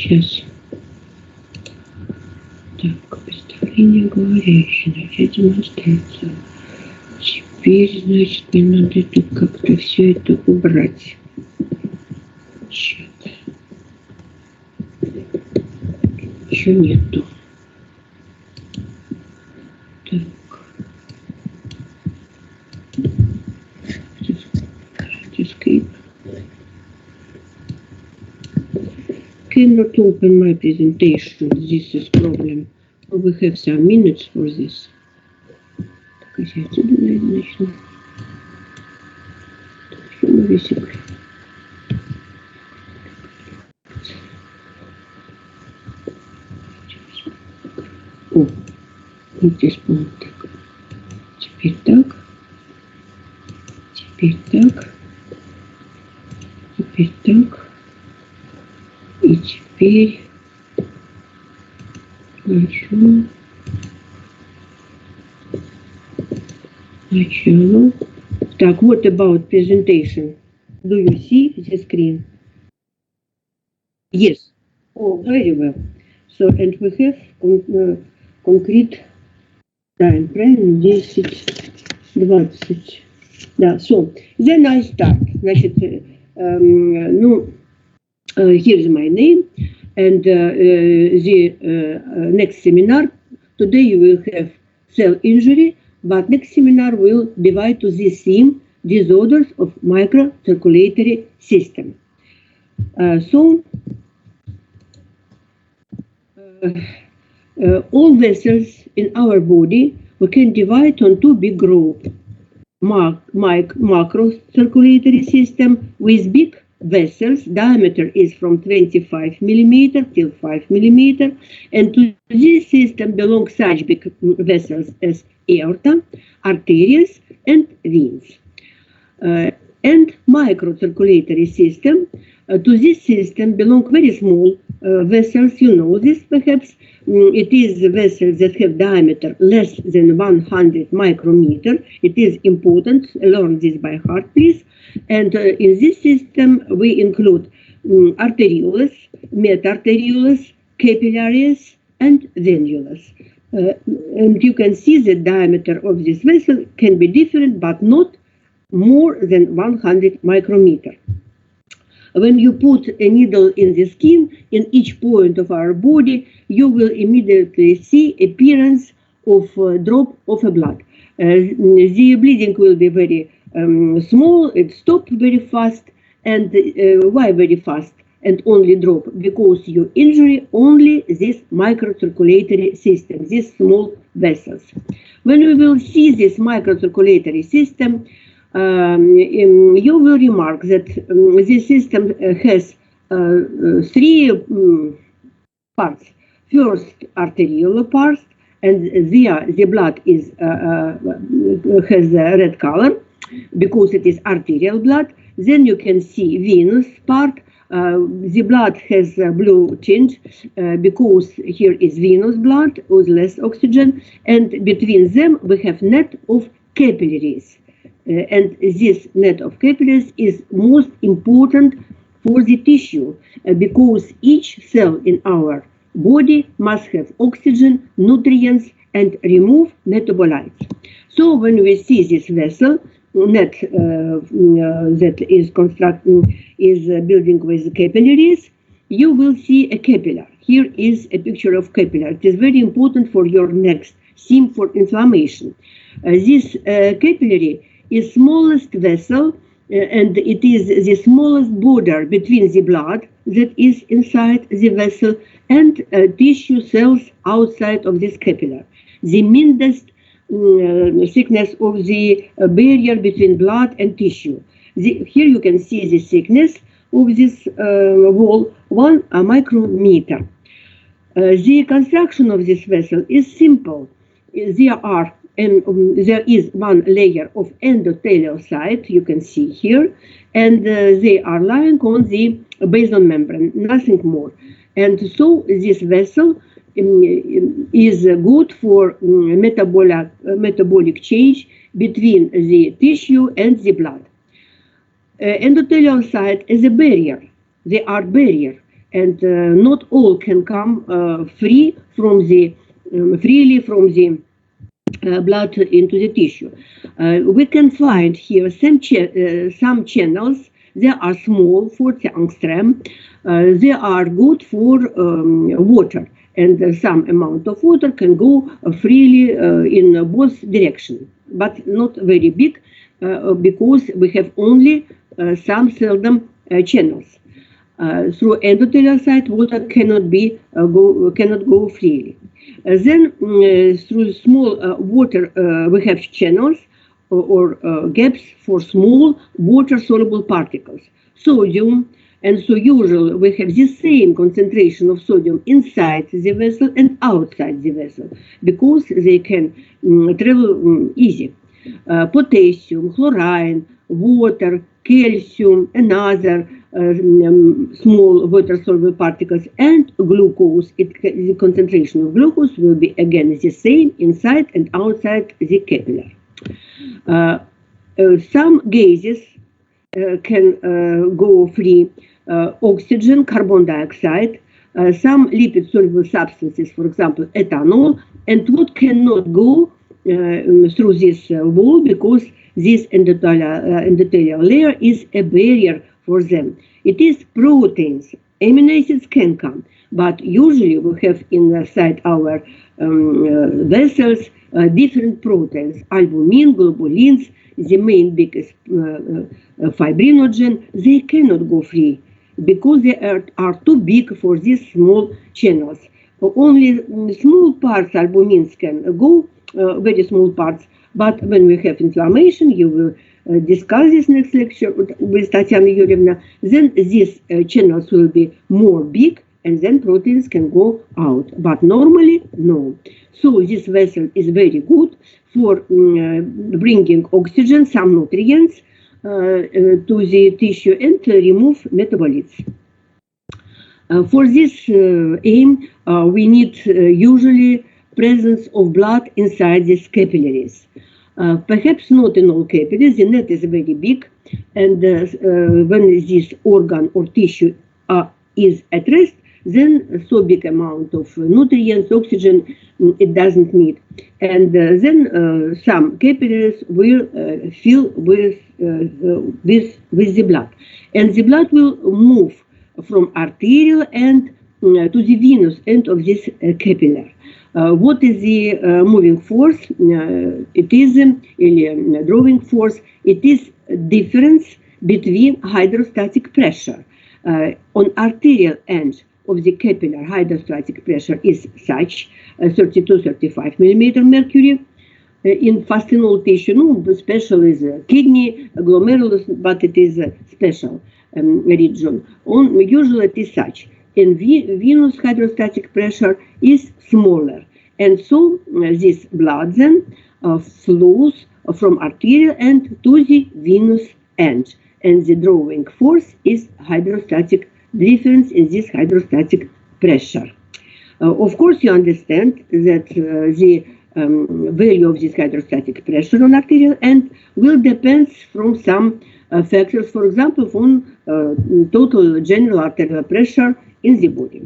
Сейчас. Так, представление говорящее, начать демонстрацию. Теперь, значит, мне надо тут как-то все это убрать. Чат. Еще нету. Так. Escape. Cannot open my presentation. This is problem. We have some minutes for this. Так, я отсюда, наверное, начну. Что мы висим? О, вот здесь, по-моему, так. Теперь так. Теперь так. Теперь так. И теперь начну. Начало. Так, what about presentation? Do you see the screen? Yes. Oh, very well. So, and we have concrete time frame 10-20. Да, so, then I start. Значит, here's my name, and the next seminar. Today you will have cell injury, but next seminar will divide to this theme, disorders of microcirculatory system. All vessels in our body we can divide on two big groups. Macrocirculatory system with big vessels, diameter is from 25 millimeter till 5 millimeter, and to this system belong such big vessels as aorta, arteries, and veins. And microcirculatory system, to this system belong very small vessels, you know this perhaps. It is vessels that have diameter less than 100 micrometer. It is important, learn this by heart, please. And in this system, we include arterioles, metaarterioles, capillaries, and venules. And you can see the diameter of this vessel can be different, but not more than 100 micrometer. When you put a needle in the skin, in each point of our body, you will immediately see appearance of a drop of a blood. The bleeding will be very small, it stops very fast. And why very fast and only drop? Because you injure only this microcirculatory system, these small vessels. When we will see this microcirculatory system, you will remark that this system has three parts. First, arterial part, and the blood is has a red color because it is arterial blood. Then you can see venous part. The blood has a blue tint because here is venous blood with less oxygen, and between them we have net of capillaries. And this net of capillaries is most important for the tissue because each cell in our body must have oxygen, nutrients, and remove metabolites. So when we see this vessel net that is building with capillaries, you will see a capillary. Here is a picture of capillary. It is very important for your next theme for inflammation. This capillary is smallest vessel, and it is the smallest border between the blood that is inside the vessel and tissue cells outside of this capillary. The meanest thickness of the barrier between blood and tissue. Here you can see the thickness of this wall, 1 micrometer. The construction of this vessel is simple. There is one layer of endothelial you can see here, and they are lying on the basal membrane, nothing more. And so this vessel is good for metabolic change between the tissue and the blood. Endothelial site is a barrier. They are barrier and not all can come freely from the blood into the tissue. We can find here some channels. They are small, 40 angstrom. They are good for water, and some amount of water can go freely in both directions, but not very big because we have only some seldom channels. Through endothelial site, water cannot go freely. Then through small water, we have channels or gaps for small water-soluble particles, sodium. And so usually we have the same concentration of sodium inside the vessel and outside the vessel because they can travel easy. Potassium, chlorine, water, calcium, and other small water-soluble particles, and glucose. The concentration of glucose will be again the same inside and outside the capillary. Some gases can go free. Oxygen, carbon dioxide, some lipid-soluble substances, for example, ethanol, and what cannot go through this wall because this endothelial layer is a barrier for them. It is proteins. Amino acids can come, but usually we have inside our vessels different proteins, albumin, globulins, the main biggest fibrinogen. They cannot go free because they are too big for these small channels. Only small parts, albumins, can go, very small parts. But when we have inflammation, you will discuss this next lecture with Tatiana Yurievna, then these channels will be more big and then proteins can go out. But normally, no. So this vessel is very good for bringing oxygen, some nutrients to the tissue and remove metabolites. For this aim, we need usually presence of blood inside these capillaries. Perhaps not in all capillaries, the net is very big, and when this organ or tissue is at rest, then so big amount of nutrients, oxygen, it doesn't need. And then some capillaries will fill with the blood. And the blood will move from arterial end to the venous end of this capillary. What is the moving force? It is a drawing force. It is difference between hydrostatic pressure. On arterial end of the capillary, hydrostatic pressure is such 32-35 millimeter mercury. In fasciole tissue, no, special is kidney, glomerulus, but it is a special region. Usually it is such. In venous hydrostatic pressure is smaller. And so this blood then flows from arterial end to the venous end. And the drawing force is hydrostatic difference in this hydrostatic pressure. Of course, you understand that the value of this hydrostatic pressure on arterial end will depend from some factors, for example, from total general arterial pressure in the body.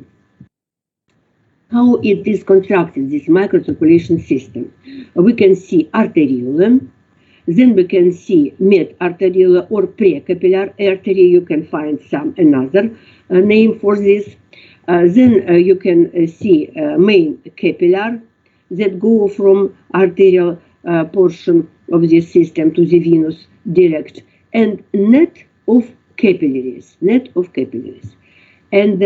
How it is constructed, this microcirculation system? We can see arterioles, then we can see mid-arteriolar or precapillar artery. You can find some another name for this. Then you can see main capillary that go from arterial portion of this system to the venous direct, and net of capillaries. And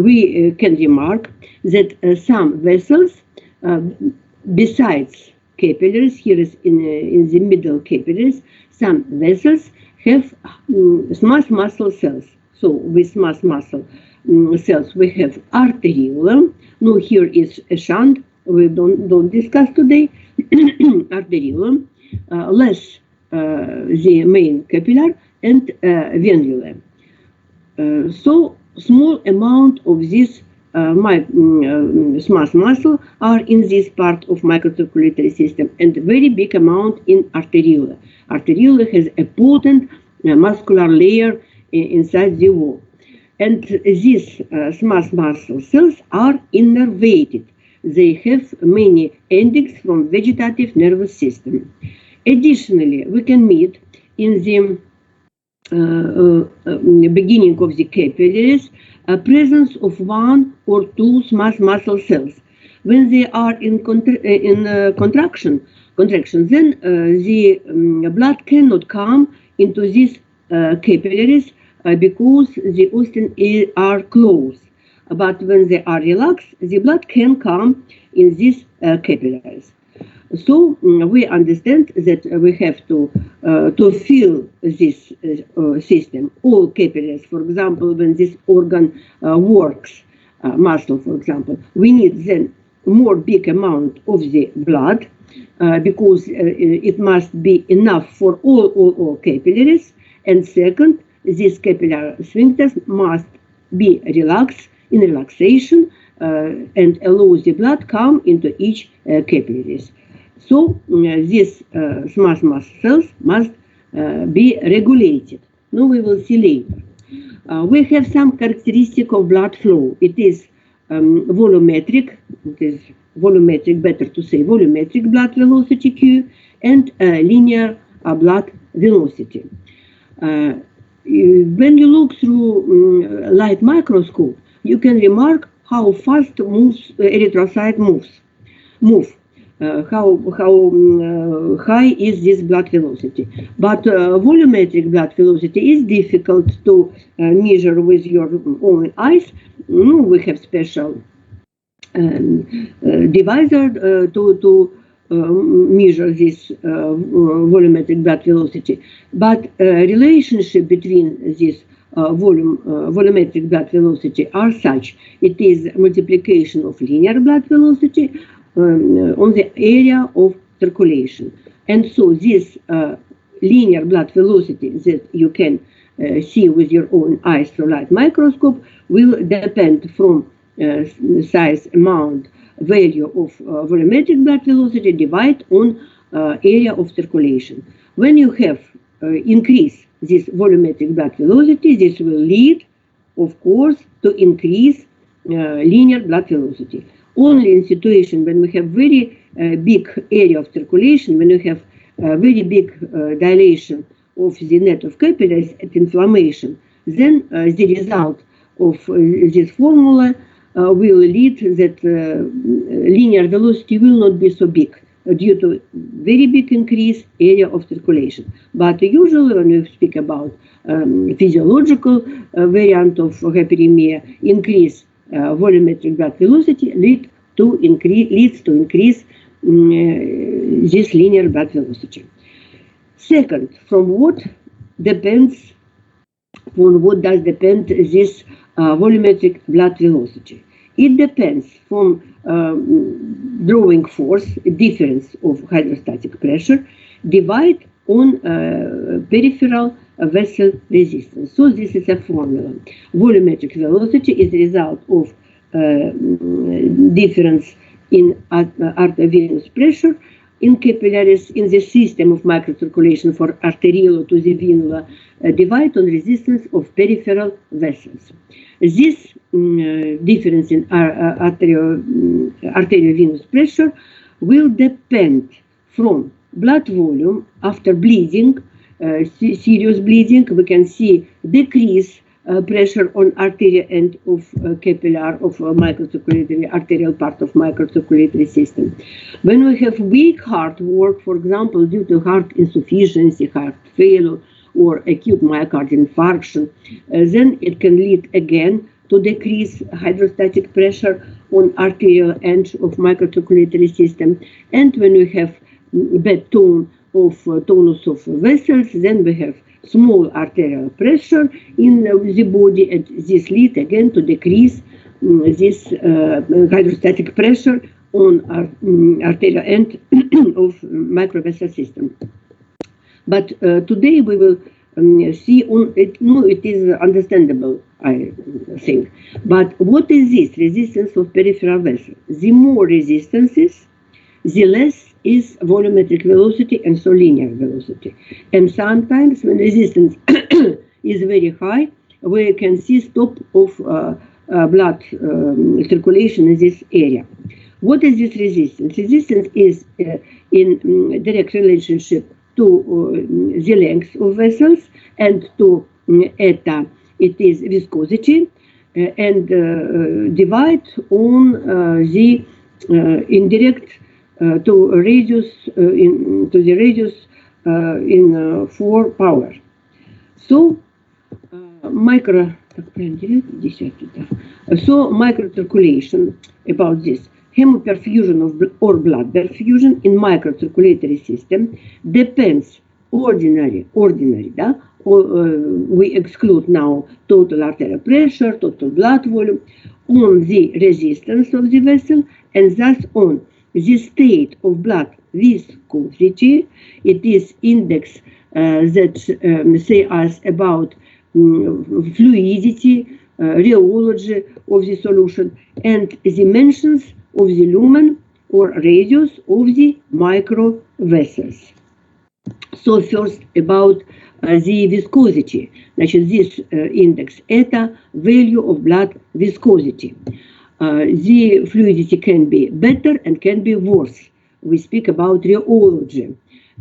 we can remark that some vessels, besides capillaries, here is in the middle capillaries, some vessels have smooth muscle cells. So with smooth muscle cells, we have arterioles. No, here is a shunt. We don't discuss today. Arterioles, less the main capillary, and venule. So small amount of this smooth muscle are in this part of microcirculatory system, and very big amount in arterioles. Arterioles has a potent muscular layer inside the wall. And these smooth muscle cells are innervated. They have many endings from vegetative nervous system. Additionally, we can meet in the beginning of the capillaries presence of one or two smooth muscle cells. When they are in contraction, then the blood cannot come into these capillaries because the often are closed. But when they are relaxed, the blood can come in these capillaries. So we understand that we have to fill this system, all capillaries. For example, when this organ works, muscle, for example, we need then more big amount of the blood because it must be enough for all capillaries. And second, these capillary sphincters must be relaxed in relaxation and allow the blood come into each capillaries. So these smooth muscle cells must be regulated. Now we will see later. We have some characteristic of blood flow. It is volumetric. It is volumetric, better to say volumetric blood velocity Q, and linear blood velocity. When you look through light microscope, you can remark how fast erythrocyte move. How high is this blood velocity. But volumetric blood velocity is difficult to measure with your own eyes. We have special divisor to measure this volumetric blood velocity. But relationship between this volumetric blood velocity are such. It is multiplication of linear blood velocity on the area of circulation. And so this linear blood velocity that you can see with your own eyes through light microscope will depend from size, amount, value of volumetric blood velocity divided on area of circulation. When you have increase this volumetric blood velocity, this will lead, of course, to increase linear blood velocity. Only in situation when we have very big area of circulation, when you have very big dilation of the net of capillaries and inflammation, then the result of this formula will lead that linear velocity will not be so big due to very big increase area of circulation. But usually when we speak about physiological variant of hyperemia, increase volumetric blood velocity leads to increase this linear blood velocity. Second, from what does depend this volumetric blood velocity? It depends from drawing force, difference of hydrostatic pressure, divide on peripheral vessel resistance. So this is a formula. Volumetric velocity is the result of difference in arteriovenous pressure in capillaries in the system of microcirculation for arterial to the venula divide on resistance of peripheral vessels. This difference in arteriovenous pressure will depend from blood volume after bleeding, serious bleeding. We can see decrease pressure on arterial end of capillary of microcirculatory arterial part of microcirculatory system. When we have weak heart work, for example, due to heart insufficiency, heart failure, or acute myocardial infarction, then it can lead again to decrease hydrostatic pressure on arterial end of microcirculatory system. And when we have bad tone of tonus of vessels, then we have small arterial pressure in the body, and this leads again to decrease this hydrostatic pressure on arterial end of microvessel system. But today we will see on it. No, it is understandable, I think. But what is this resistance of peripheral vessel? The more resistances, the less is volumetric velocity and so linear velocity. And sometimes when resistance is very high, we can see stop of blood circulation in this area. What is this resistance? Resistance is in direct relationship to the length of vessels and to eta, it is viscosity, and divide on the indirect to radius to the radius in 4 power. So microcirculation about this. Hemoperfusion or blood perfusion in microcirculatory system depends ordinary, да? We exclude now total arterial pressure, total blood volume, on the resistance of the vessel, and thus on the state of blood viscosity. It is index that say us about fluidity, rheology of the solution, and dimensions of the lumen or radius of the micro vessels. So first about the viscosity. This index eta, value of blood viscosity. The fluidity can be better and can be worse. We speak about rheology.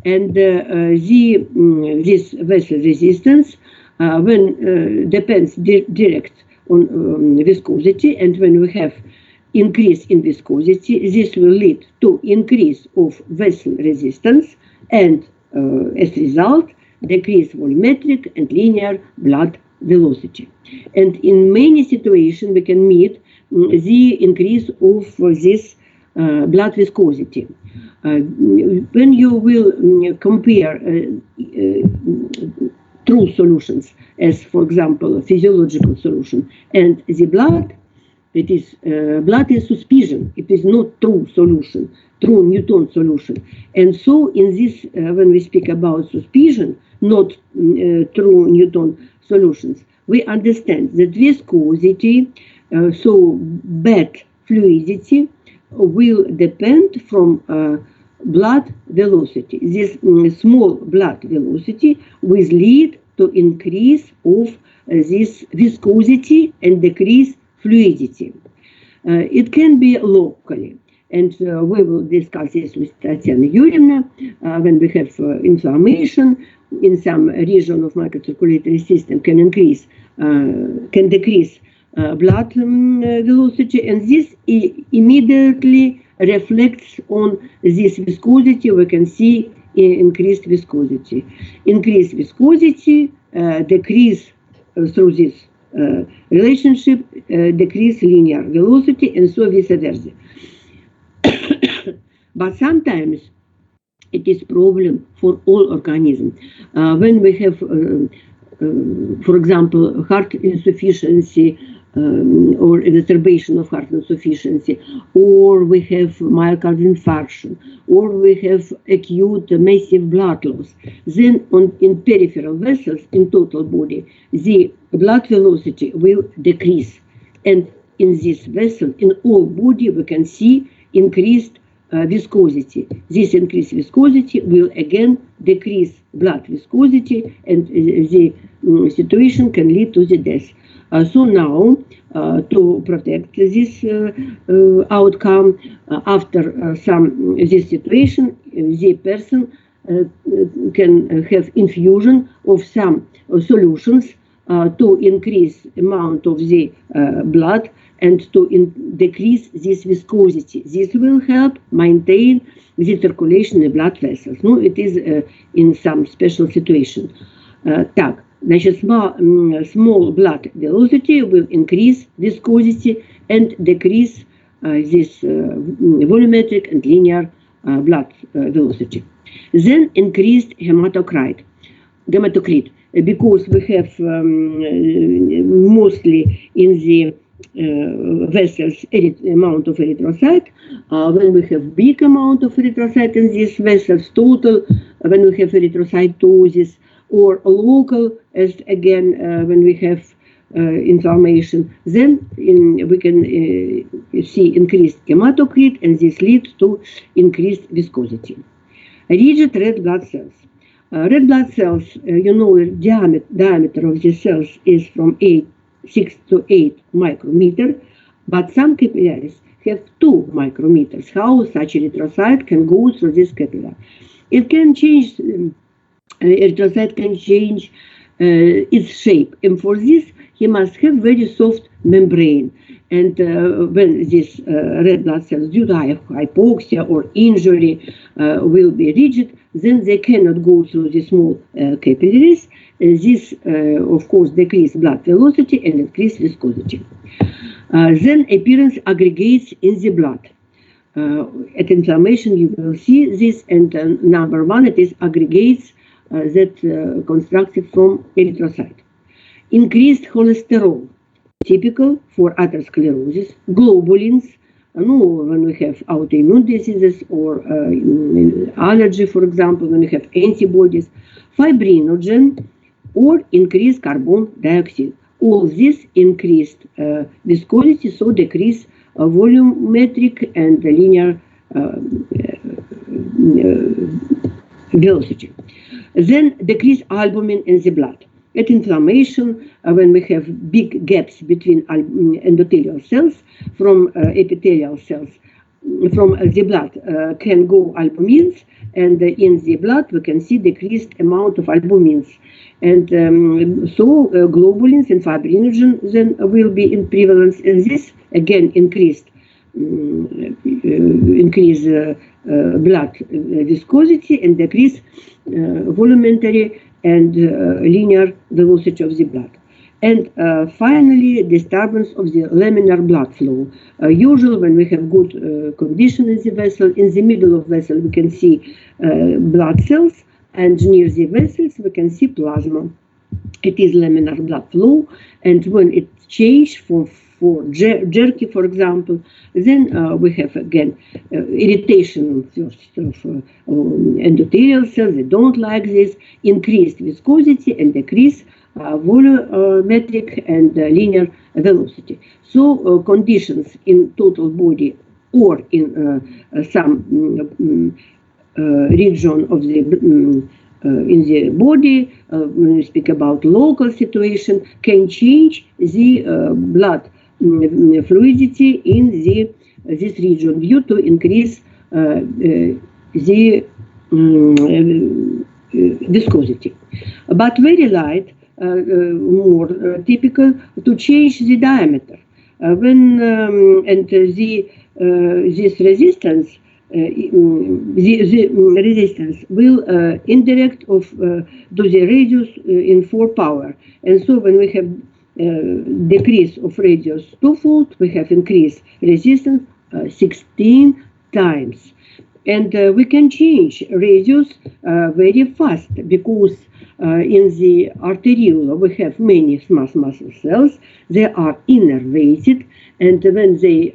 And this vessel resistance when depends direct on viscosity, and when we have increase in viscosity, this will lead to increase of vessel resistance and as a result decrease volumetric and linear blood velocity. And in many situations we can meet the increase of this blood viscosity. When you will compare true solutions, as for example physiological solution, and the blood, it is blood is suspicion. It is not true solution, true Newton solution. And so in this, when we speak about suspicion, not true Newton solutions, we understand that viscosity, so bad fluidity, will depend from blood velocity. This small blood velocity will lead to increase of this viscosity and decrease fluidity. It can be locally, and we will discuss this with Tatiana Yurievna when we have inflammation in some region of microcirculatory system can increase, can decrease blood velocity, and this immediately reflects on this viscosity. We can see increased viscosity. Increased viscosity, decrease through this relationship, decrease linear velocity, and so vice versa. But sometimes it is problem for all organisms. When we have, for example, heart insufficiency, or exacerbation of heart insufficiency, or we have myocardial infarction, or we have acute massive blood loss, then in peripheral vessels in total body, the blood velocity will decrease. And in this vessel, in all body, we can see increased viscosity. This increased viscosity will again decrease blood viscosity, and the situation can lead to the death. So now, to protect this outcome, after this situation, the person can have infusion of some solutions to increase amount of the blood and to decrease this viscosity. This will help maintain the circulation in blood vessels. No, it is in some special situation. Так. Значит, small blood velocity will increase viscosity and decrease this volumetric and linear blood velocity. Then increased hematocrit, because we have mostly in the vessels amount of erythrocyte. When we have big amount of erythrocyte in these vessels, total, when we have erythrocytosis, or local, as again when we have inflammation, then we can see increased hematocrit, and this leads to increased viscosity. Rigid red blood cells. Red blood cells, the diameter of the cells is from 6 to 8 micrometer, but some capillaries have 2 micrometers. How such erythrocyte can go through this capillary? It can change, erythrocyte can change its shape, and for this he must have very soft membrane. And when these red blood cells, due to hypoxia or injury, will be rigid, then they cannot go through the small capillaries. This, of course, decrease blood velocity and increase viscosity. Then appearance aggregates in the blood. At inflammation, you will see this, and number one, it is aggregates that constructed from erythrocyte. Increased cholesterol, typical for atherosclerosis. Globulins, when we have autoimmune diseases or allergy, for example, when we have antibodies. Fibrinogen or increased carbon dioxide. All this increased viscosity, so decrease volumetric and linear velocity. Then decrease albumin in the blood. At inflammation, when we have big gaps between endothelial cells from epithelial cells, from the blood can go albumins, and in the blood we can see decreased amount of albumins. And so globulins and fibrinogen then will be in prevalence, and this again increase blood viscosity and decrease volumetry and linear velocity of the blood. And finally, disturbance of the laminar blood flow. Usually when we have good condition in the vessel, in the middle of vessel we can see blood cells, and near the vessels we can see plasma. It is laminar blood flow, and when it changes for jerky, for example, then we have again irritation first of endothelial cells. They don't like this, increased viscosity and decrease volumetric and linear velocity. So conditions in total body or in some region of the in the body, when we speak about local situation, can change the blood fluidity in this region due to increase the viscosity. But very light, more typical to change the diameter. When and this resistance, the resistance will indirect of to the radius in 4 power, and so when we have decrease of radius twofold, we have increased resistance 16 times. And we can change radius very fast, because in the arteriola we have many smooth muscle cells. They are innervated, and when they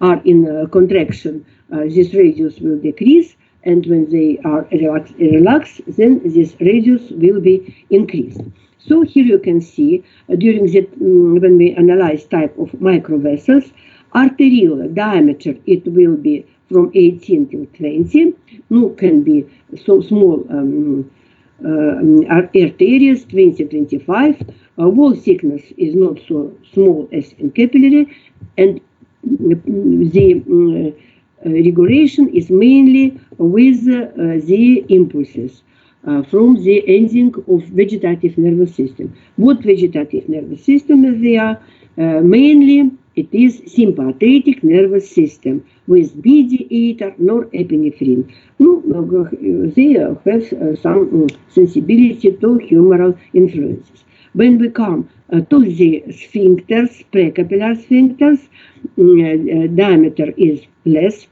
are in contraction, this radius will decrease, and when they are relaxed, then this radius will be increased. So here you can see during the when we analyze type of microvessels, arteriola diameter it will be from 18 till 20. Can be so small arteries 20-25. Wall thickness is not so small as in capillary, and the regulation is mainly with the impulses from the ending of vegetative nervous system. What vegetative nervous system is there? Mainly it is sympathetic nervous system with mediator norepinephrine. They have some sensibility to humoral influences. When we come to the sphincters, precapillar sphincters, diameter is less.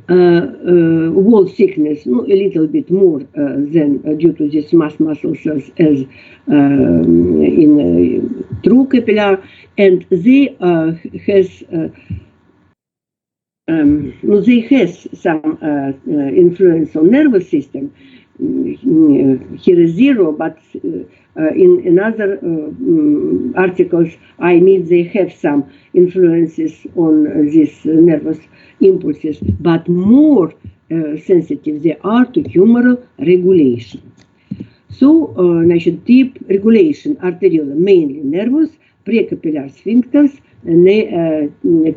Wall thickness a little bit more than due to the smooth muscle cells as in true capillar, and they has some influence on nervous system. Here is 0, but in another articles I mean they have some influences on these nervous impulses, but more sensitive they are to humoral regulation. So, deep regulation arterial, mainly nervous, precapillar sphincters,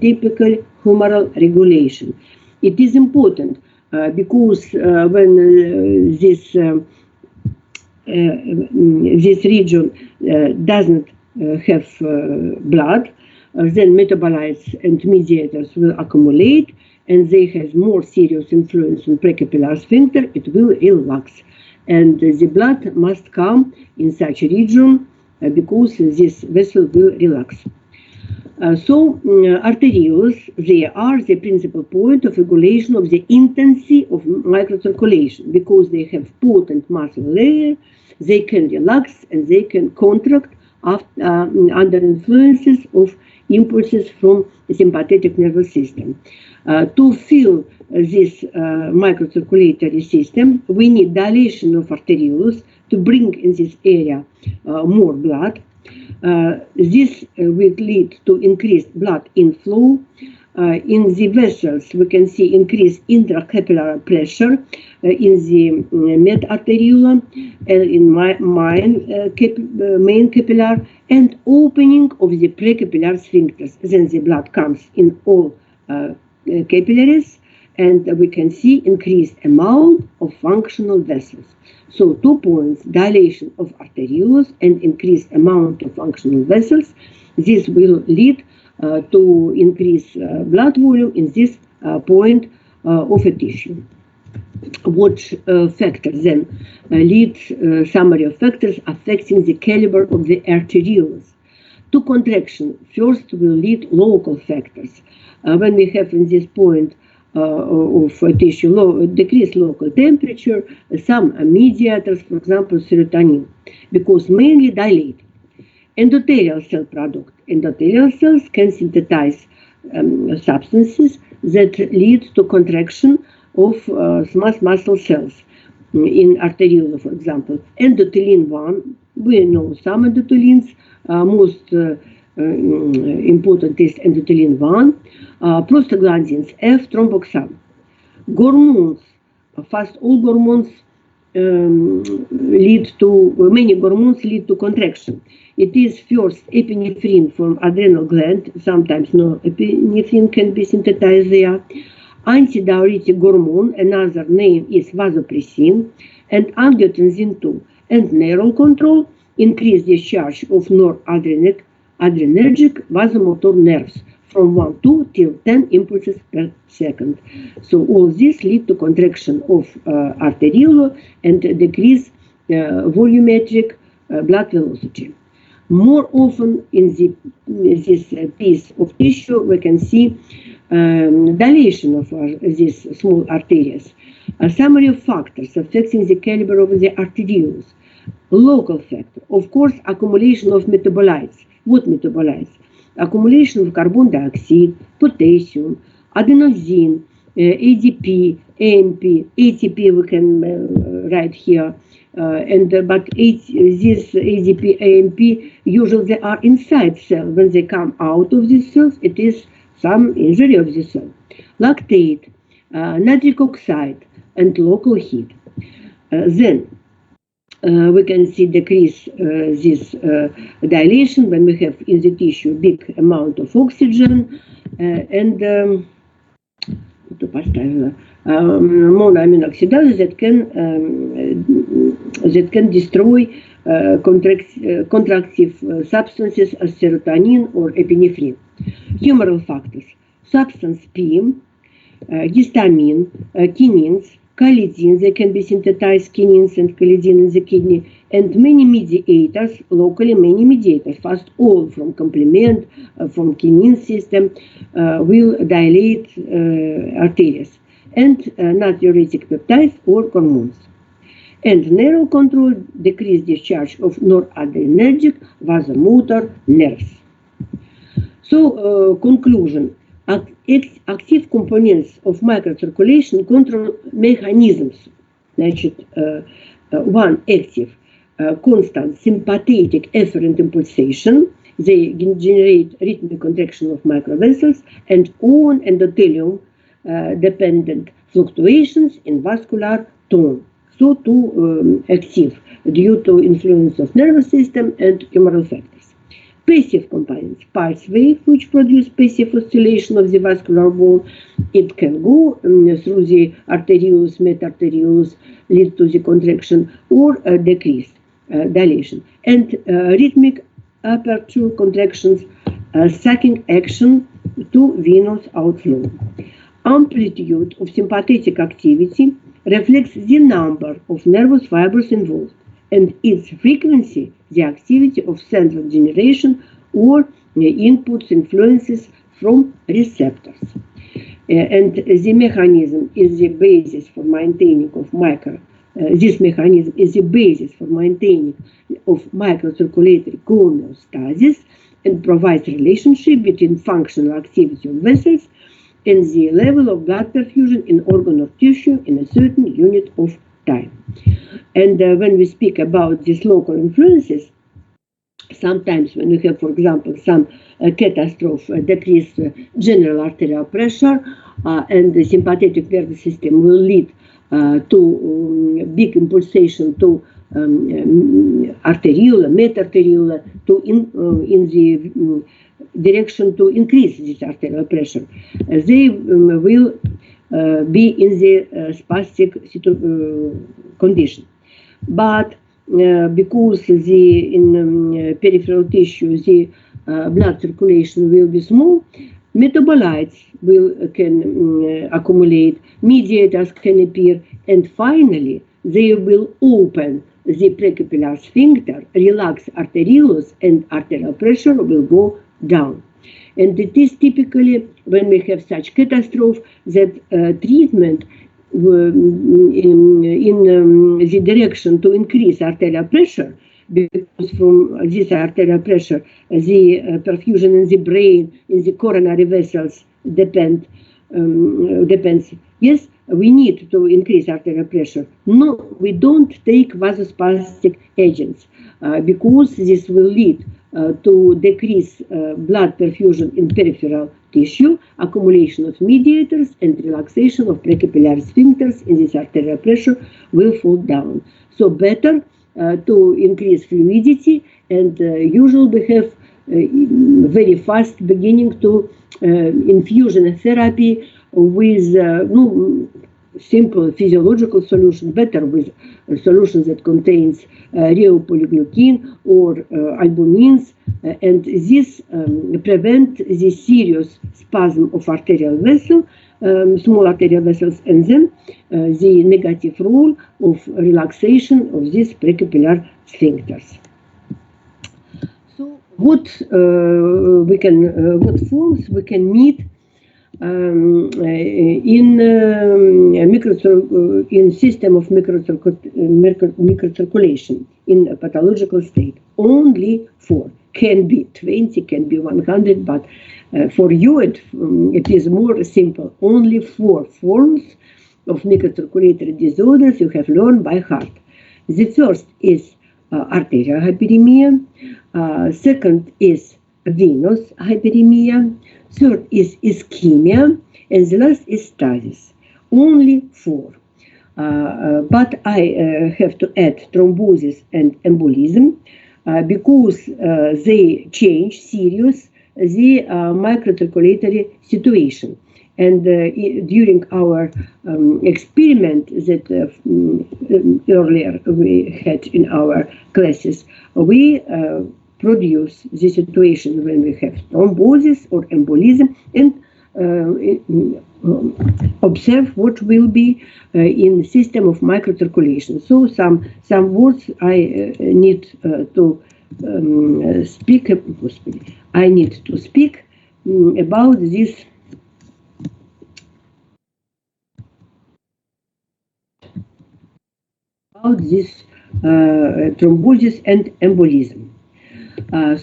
typical humoral regulation. It is important because when this region doesn't have blood, then metabolites and mediators will accumulate, and they have more serious influence on precapillar sphincter. It will relax, and the blood must come in such a region because this vessel will relax. Arterioles, they are the principal point of regulation of the intensity of microcirculation because they have potent muscle layer. They can relax and they can contract under influences of impulses from the sympathetic nervous system. To fill this microcirculatory system, we need dilation of arterioles to bring in this area more blood. This will lead to increased blood inflow. In the vessels, we can see increased intracapillary pressure in the mid-arteriola and in main capillar, and opening of the precapillar sphincters. Then the blood comes in all capillaries, and we can see increased amount of functional vessels. So 2 points, dilation of arterioles and increased amount of functional vessels. This will lead to increase blood volume in this point of a tissue. What factors then lead, summary of factors affecting the caliber of the arterioles? To contraction, first will lead local factors. When we have in this point of tissue decreased local temperature, some mediators, for example, serotonin, because mainly dilate. Endothelial cell product. Endothelial cells can synthesize substances that lead to contraction of smooth muscle cells in arteriola, for example. Endothelin 1, we know some endothelins, most important is endothelin 1, prostaglandins F, thromboxane. Hormones, fast all hormones many hormones lead to contraction. It is first epinephrine from adrenal gland, sometimes no epinephrine can be synthesized there. Antidiuretic hormone, another name is vasopressin, and angiotensin 2. And neural control, increase discharge of noradrenergic vasomotor nerves from 1, 2 till 10 impulses per second. So all this lead to contraction of arteriola and decrease volumetric blood velocity. More often in this piece of tissue, we can see dilation of these small arteries. A summary of factors affecting the caliber of the arterioles. Local factor, of course, accumulation of metabolites. What metabolites? Accumulation of carbon dioxide, potassium, adenosine, ADP, AMP, ATP we can write here, but these ADP, AMP usually they are inside cell. When they come out of these cells, it is some injury of the cell. Lactate, nitric oxide, and local heat. Then we can see decrease this dilation when we have in the tissue big amount of oxygen and monoamine oxidase that can destroy contractive substances as serotonin or epinephrine. Humoral factors: substance P, histamine, kinins, kallidin, they can be synthesized, kinins and kallidin in the kidney, and many mediators, locally many mediators, fast all from complement, from kinin system, will dilate arteries, and natriuretic peptides or hormones. And neural control, decreased discharge of noradrenergic vasomotor nerves. So, conclusion. Active components of microcirculation control mechanisms. One, active, constant sympathetic efferent impulsation. They generate rhythmic contraction of microvessels, and on endothelium dependent fluctuations in vascular tone, so too active due to influence of nervous system and humoral factors. Passive components, pulse wave, which produce passive oscillation of the vascular bone. It can go through the arterioles, metarterioles, lead to the contraction or decrease, dilation. And rhythmic aperture contractions, sucking action to venous outflow. Amplitude of sympathetic activity reflects the number of nervous fibers involved, and its frequency, the activity of central generation or inputs influences from receptors. And the mechanism is the basis for maintaining of this mechanism is the basis for maintaining of microcirculatory homeostasis and provides relationship between functional activity of vessels and the level of blood perfusion in organ or tissue in a certain unit of time. And when we speak about these local influences, sometimes when you have, for example, some catastrophe, decreased general arterial pressure, and the sympathetic nervous system will lead to big impulsation to arteriola, metarteriola, to in the direction to increase this arterial pressure. They will be in the spastic condition. But because in peripheral tissue the blood circulation will be small, metabolites can accumulate, mediators can appear, and finally they will open the precapillar sphincter, relax arterioles, and arterial pressure will go down. And it is typically when we have such catastrophe that treatment in the direction to increase arterial pressure, because from this arterial pressure, the perfusion in the brain, in the coronary vessels depends. Yes, we need to increase arterial pressure. No, we don't take vasospastic agents because this will lead to decrease blood perfusion in peripheral tissue, accumulation of mediators, and relaxation of precapillary sphincters in this arterial pressure will fall down. So better to increase fluidity, and usually we have very fast beginning to infusion therapy with simple physiological solution, better with solutions that contains rheopolyglucine or albumins, and this prevent the serious spasm of arterial vessel, small arterial vessels, and then the negative role of relaxation of these precapillar sphincters. So what forms we can meet in system of microcirculation in a pathological state? Only 4. Can be 20, can be 100, but for you it is more simple. Only 4 forms of microcirculatory disorders you have learned by heart. The first is arterial hyperemia. Second is venous hyperemia. Third is ischemia, and the last is stasis. Only 4. But I have to add thrombosis and embolism because they change serious the microcirculatory situation. And during our experiment that earlier we had in our classes, we produce the situation when we have thrombosis or embolism and observe what will be in system of microcirculation. So some words I need to speak. I need to speak about this. Thrombosis and embolism.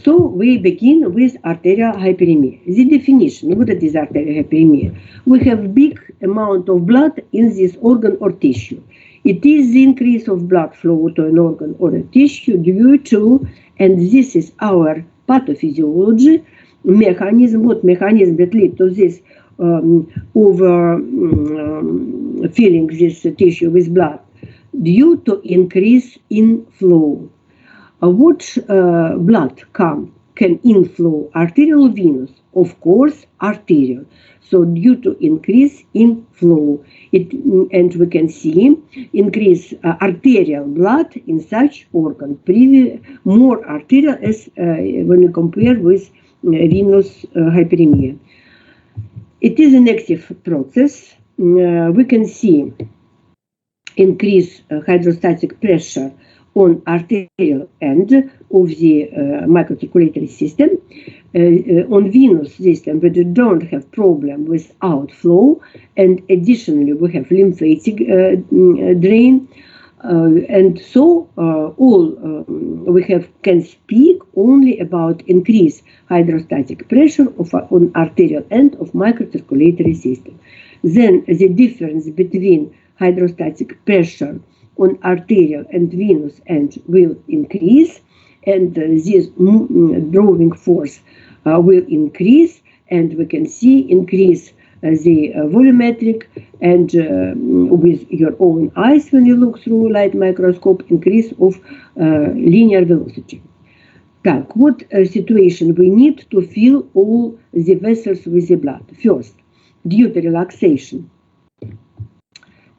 So we begin with arterial hyperemia. The definition, what is arterial hyperemia? We have big amount of blood in this organ or tissue. It is the increase of blood flow to an organ or a tissue due to, and this is our pathophysiology mechanism, what mechanism that lead to this filling this tissue with blood due to increase in flow. What blood can inflow, arterial or venous? Of course, arterial. So due to increase in flow, and we can see increase arterial blood in such organ, more arterial as when we compare with venous hyperemia. It is an active process. We can see increase hydrostatic pressure on arterial end of the microcirculatory system. On venous system, we don't have problem with outflow, and additionally we have lymphatic drain, and so we can speak only about increased hydrostatic pressure on arterial end of microcirculatory system. Then the difference between hydrostatic pressure on arterial and venous end will increase, and this drawing force will increase, and we can see increase the volumetric, and with your own eyes when you look through light microscope, increase of linear velocity. What situation we need to fill all the vessels with the blood? First, due to relaxation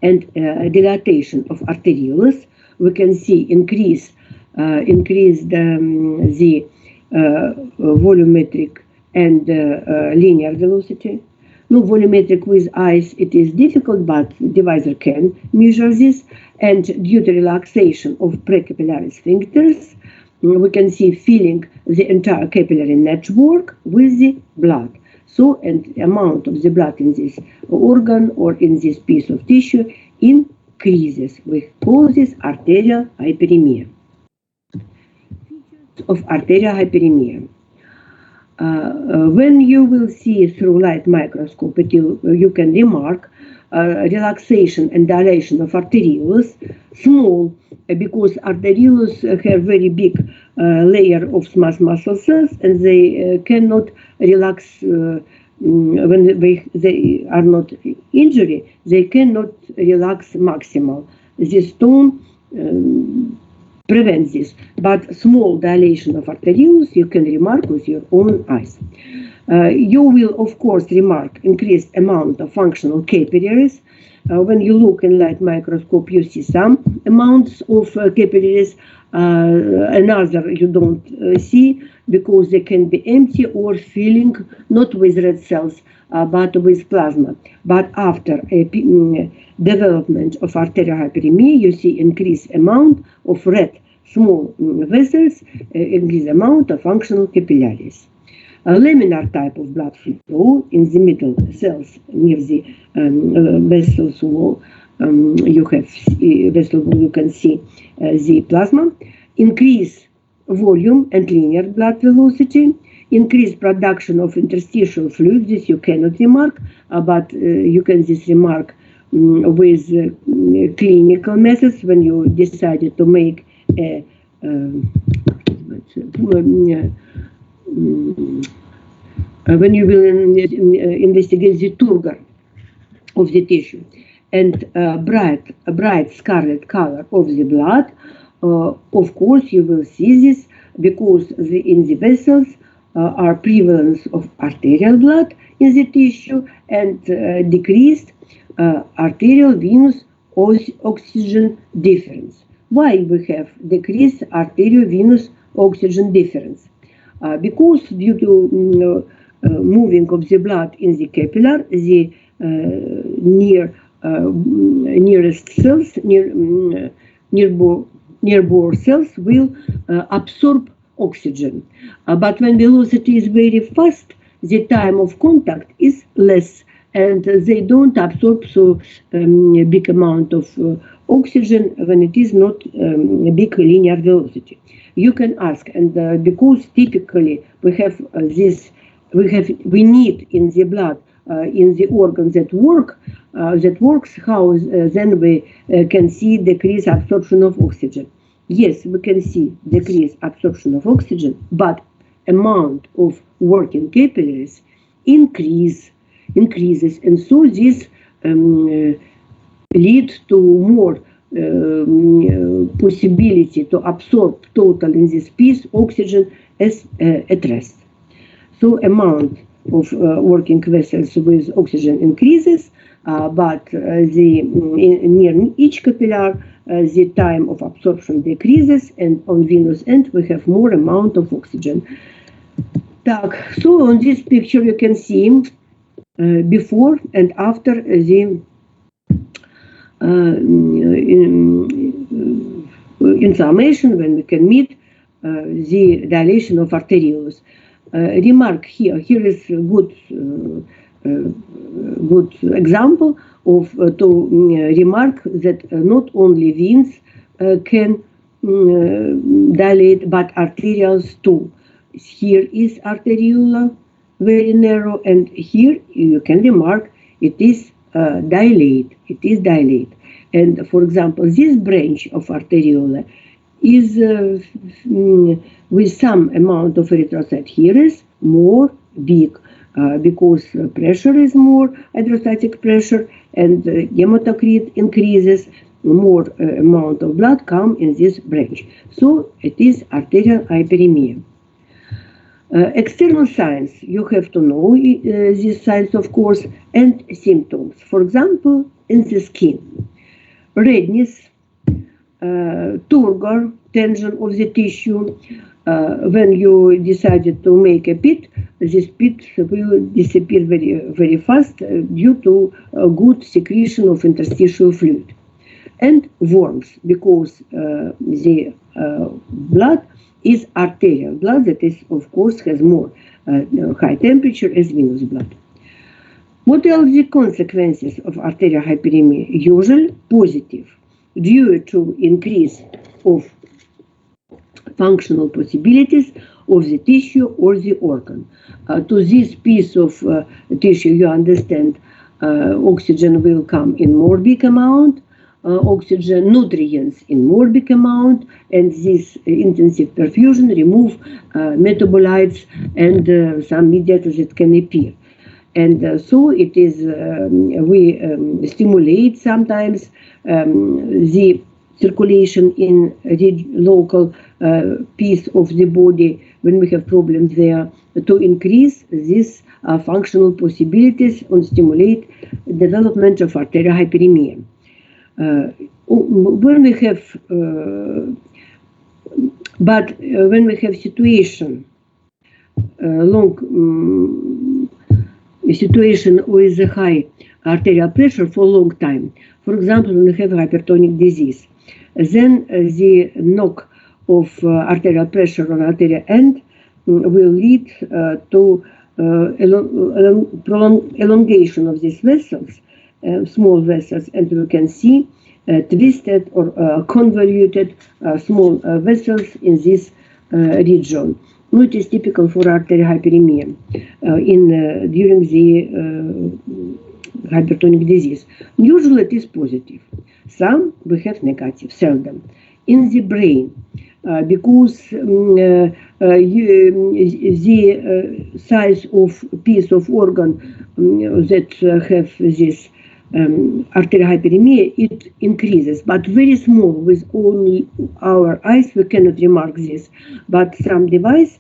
and dilatation of arterioles, we can see increase the volumetric and linear velocity. No, volumetric with eyes it is difficult, but device can measure this. And due to relaxation of precapillary sphincters, we can see filling the entire capillary network with the blood. So, and the amount of the blood in this organ or in this piece of tissue increases. We call this arterial hyperemia. Features of arterial hyperemia. When you will see through light microscope, you can remark relaxation and dilation of arterioles, small, because arterioles have very big layer of smooth muscle cells, and they cannot relax when they are not injury. They cannot relax maximal. This stone prevents this, but small dilation of arterioles you can remark with your own eyes. You will, of course, remark increased amount of functional capillaries. When you look in light microscope, you see some amounts of capillaries, another you don't see, because they can be empty or filling not with red cells, but with plasma. But after development of arterial hyperemia, you see increased amount of red small vessels, increased amount of functional capillaries. A laminar type of blood flow in the middle cells near the vessels wall. You have vessel wall, you can see the plasma. Increase volume and linear blood velocity. Increase production of interstitial fluid. This you cannot remark, but you can just remark with clinical methods when you decided to make a when you will investigate the turgor of the tissue, and bright scarlet color of the blood, of course you will see this because in the vessels are prevalence of arterial blood in the tissue and decreased arterial venous oxygen difference. Why we have decreased arterial venous oxygen difference? Because due to moving of the blood in the capillary, the nearest cells, nearby cells will absorb oxygen. But when velocity is very fast, the time of contact is less, and they don't absorb so big amount of oxygen when it is not big linear velocity. You can ask, and because typically we have we need in the blood in the organ that works, how then we can see decreased absorption of oxygen. Yes, we can see decreased absorption of oxygen, but amount of working capillaries increase. increases, and so this lead to more possibility to absorb total in this piece oxygen as at rest. So amount of working vessels with oxygen increases, but near each capillary the time of absorption decreases, and on venous end we have more amount of oxygen. So on this picture you can see before and after the inflammation, when we can meet the dilation of arterioles. Remark here is a good example of to remark that not only veins can dilate, but arterioles too. Here is arteriola, very narrow, and here you can remark it is dilate. It is dilate. And for example, this branch of arteriola is with some amount of erythrocyte. Here is more big because pressure is more, hydrostatic pressure, and hematocrit increases, more amount of blood come in this branch. So it is arterial hyperemia. External signs, you have to know these signs, of course, and symptoms. For example, in the skin, redness, turgor, tension of the tissue. When you decided to make a pit, this pit will disappear very fast due to good secretion of interstitial fluid. And worms, because the blood is arterial blood, that is, of course, has more high temperature as venous blood. What are the consequences of arterial hyperemia? Usually positive, due to increase of functional possibilities of the tissue or the organ. To this piece of tissue, you understand, oxygen will come in more big amount, oxygen, nutrients in more big amount, and this intensive perfusion remove metabolites and some mediators that can appear. And so it is, we stimulate sometimes the circulation in the local piece of the body when we have problems there, to increase these functional possibilities and stimulate development of arterial hyperemia. When we have, when we have situation, situation with a high arterial pressure for a long time, for example, when we have hypertonic disease, then the knock of arterial pressure on arterial end will lead to elongation of these vessels, small vessels, and we can see twisted or convoluted small vessels in this region. It is typical for arterial hyperemia during the hypertonic disease. Usually it is positive. Some we have negative, seldom. In the brain, because the size of piece of organ that have this arterial hyperemia, it increases, but very small. With only our eyes we cannot remark this, but some device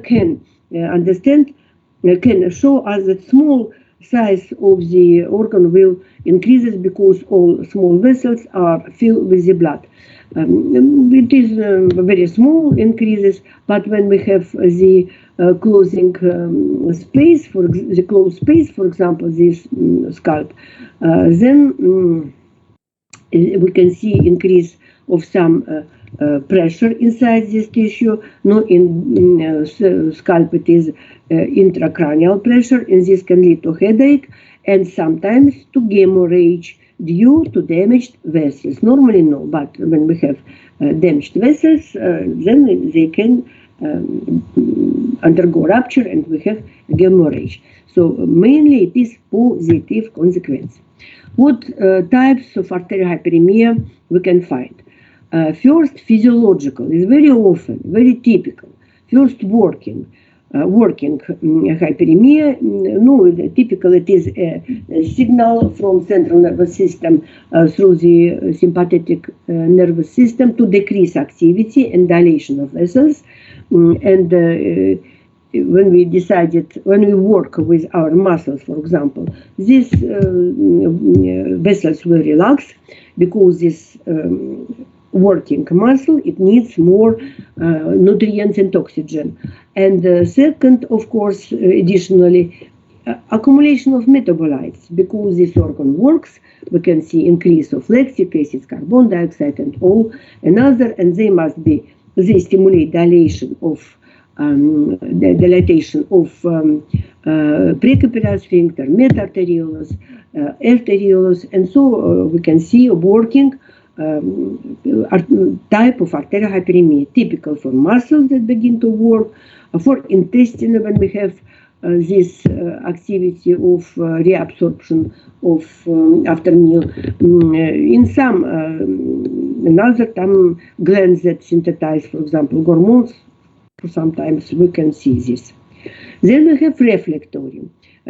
can understand, can show us that small size of the organ will increases because all small vessels are filled with the blood. It is very small increases, but when we have the closing space, for the closed space, for example, this scalp, then we can see increase of some pressure inside this tissue. No, in scalp it is intracranial pressure, and this can lead to headache and sometimes to hemorrhage due to damaged vessels. Normally no, but when we have damaged vessels, then they can undergo rupture and we have hemorrhage. So mainly it is positive consequence. What types of arterial hyperemia we can find? First, physiological is very often, very typical. First, working. working hyperemia. No, typically it is a signal from central nervous system through the sympathetic nervous system to decrease activity and dilation of vessels. When we work with our muscles, for example, these vessels will relax because this working muscle, it needs more nutrients and oxygen. And second, of course, additionally, accumulation of metabolites. Because this organ works, we can see increase of lactic acid, carbon dioxide, and all another, and they stimulate dilation of precapillary sphincter, metaarterioles, arterioles, and so we can see a working type of arterial hyperemia, typical for muscles that begin to work, for intestine when we have this activity of reabsorption of after meal. In some another time glands that synthesize, for example, hormones. Sometimes we can see this. Then we have reflectory.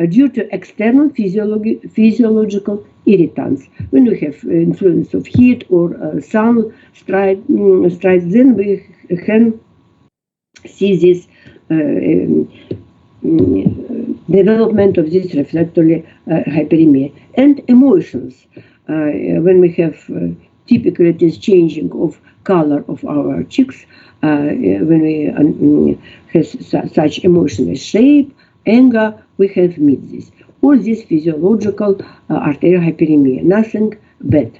Due to external physiological irritants. When we have influence of heat or sun strikes, then we can see this development of this reflectory hyperemia. And emotions. When we have typically it is changing of color of our cheeks, when we have such emotional shape, anger, we have meet this. Or this physiological arterial hyperemia, nothing bad.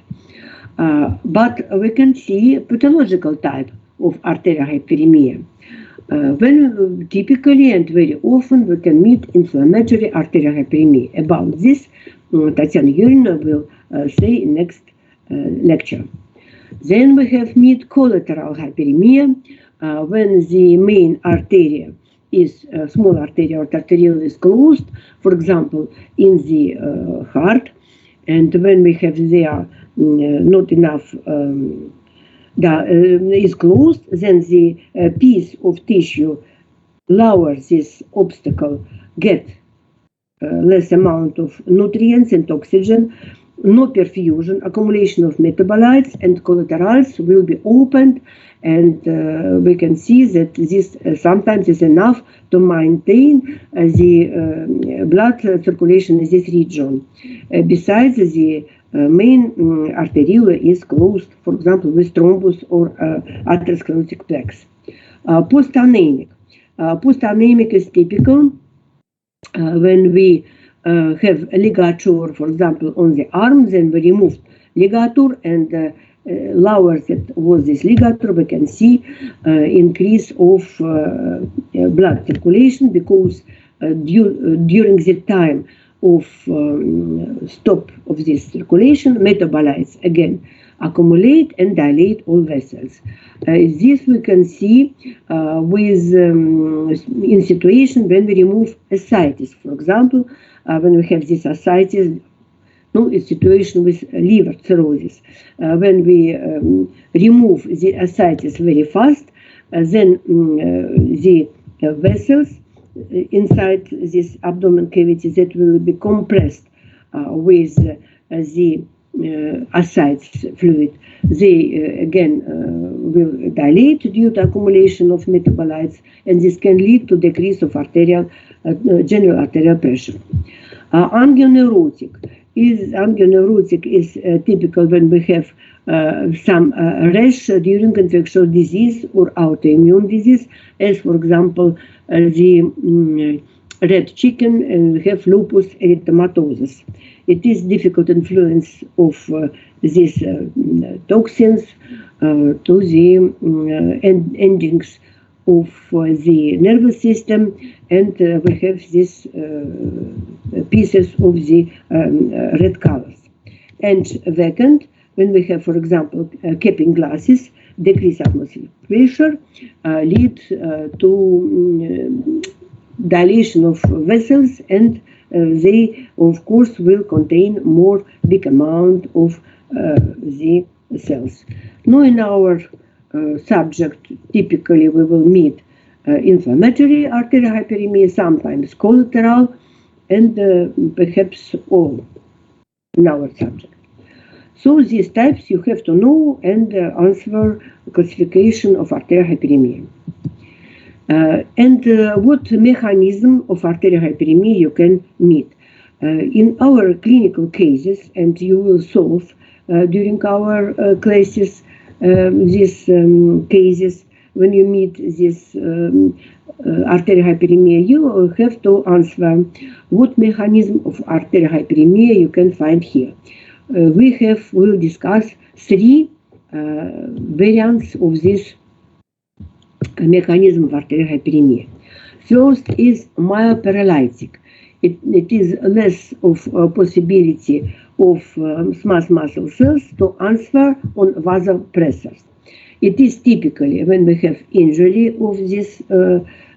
But we can see pathological type of arterial hyperemia. When typically and very often we can meet inflammatory arterial hyperemia. About this, Tatiana Yurina will say in next lecture. Then we have meet collateral hyperemia, when the main artery is small artery or arteriole is closed, for example, in the heart, and when we have there not enough is closed, then the piece of tissue lowers this obstacle, get less amount of nutrients and oxygen, no perfusion, accumulation of metabolites, and collaterals will be opened, and we can see that this sometimes is enough to maintain the blood circulation in this region. Besides, the main arteriole is closed, for example, with thrombus or atherosclerotic plaques. Post-anemic. Post-anemic is typical when we have a ligature, for example, on the arm, then we remove ligature and lower that was this ligature, we can see increase of blood circulation, because during the time of stop of this circulation, metabolites again accumulate and dilate all vessels. This we can see with in situation when we remove ascites. For example, when we have this ascites, a situation with liver cirrhosis. When we remove the ascites very fast, then the vessels inside this abdomen cavity that will be compressed with the ascites fluid, they again will dilate due to accumulation of metabolites, and this can lead to decrease of general arterial pressure. Angioneurotic is typical when we have some rash during infectious disease or autoimmune disease, as for example the red chicken, and we have lupus erythematosus. It is difficult influence of these toxins to the endings of the nervous system, and we have these pieces of the red colors. And vacant, when we have, for example, capping glasses, decrease atmospheric pressure, lead to dilation of vessels, and they, of course, will contain more big amount of the cells. Now, in our subject, typically we will meet inflammatory arterial hyperemia, sometimes collateral, and perhaps all in our subject. So these types you have to know and answer classification of arterial hyperemia. And what mechanism of arterial hyperemia you can meet. In our clinical cases, and you will solve during our classes these cases, when you meet this arterial hyperemia, you have to answer what mechanism of arterial hyperemia you can find here. We will discuss three variants of this mechanism of arterial hyperemia. First is myoparalytic. It is less of a possibility of smooth muscle cells to answer on vasopressors. It is typically when we have injury of these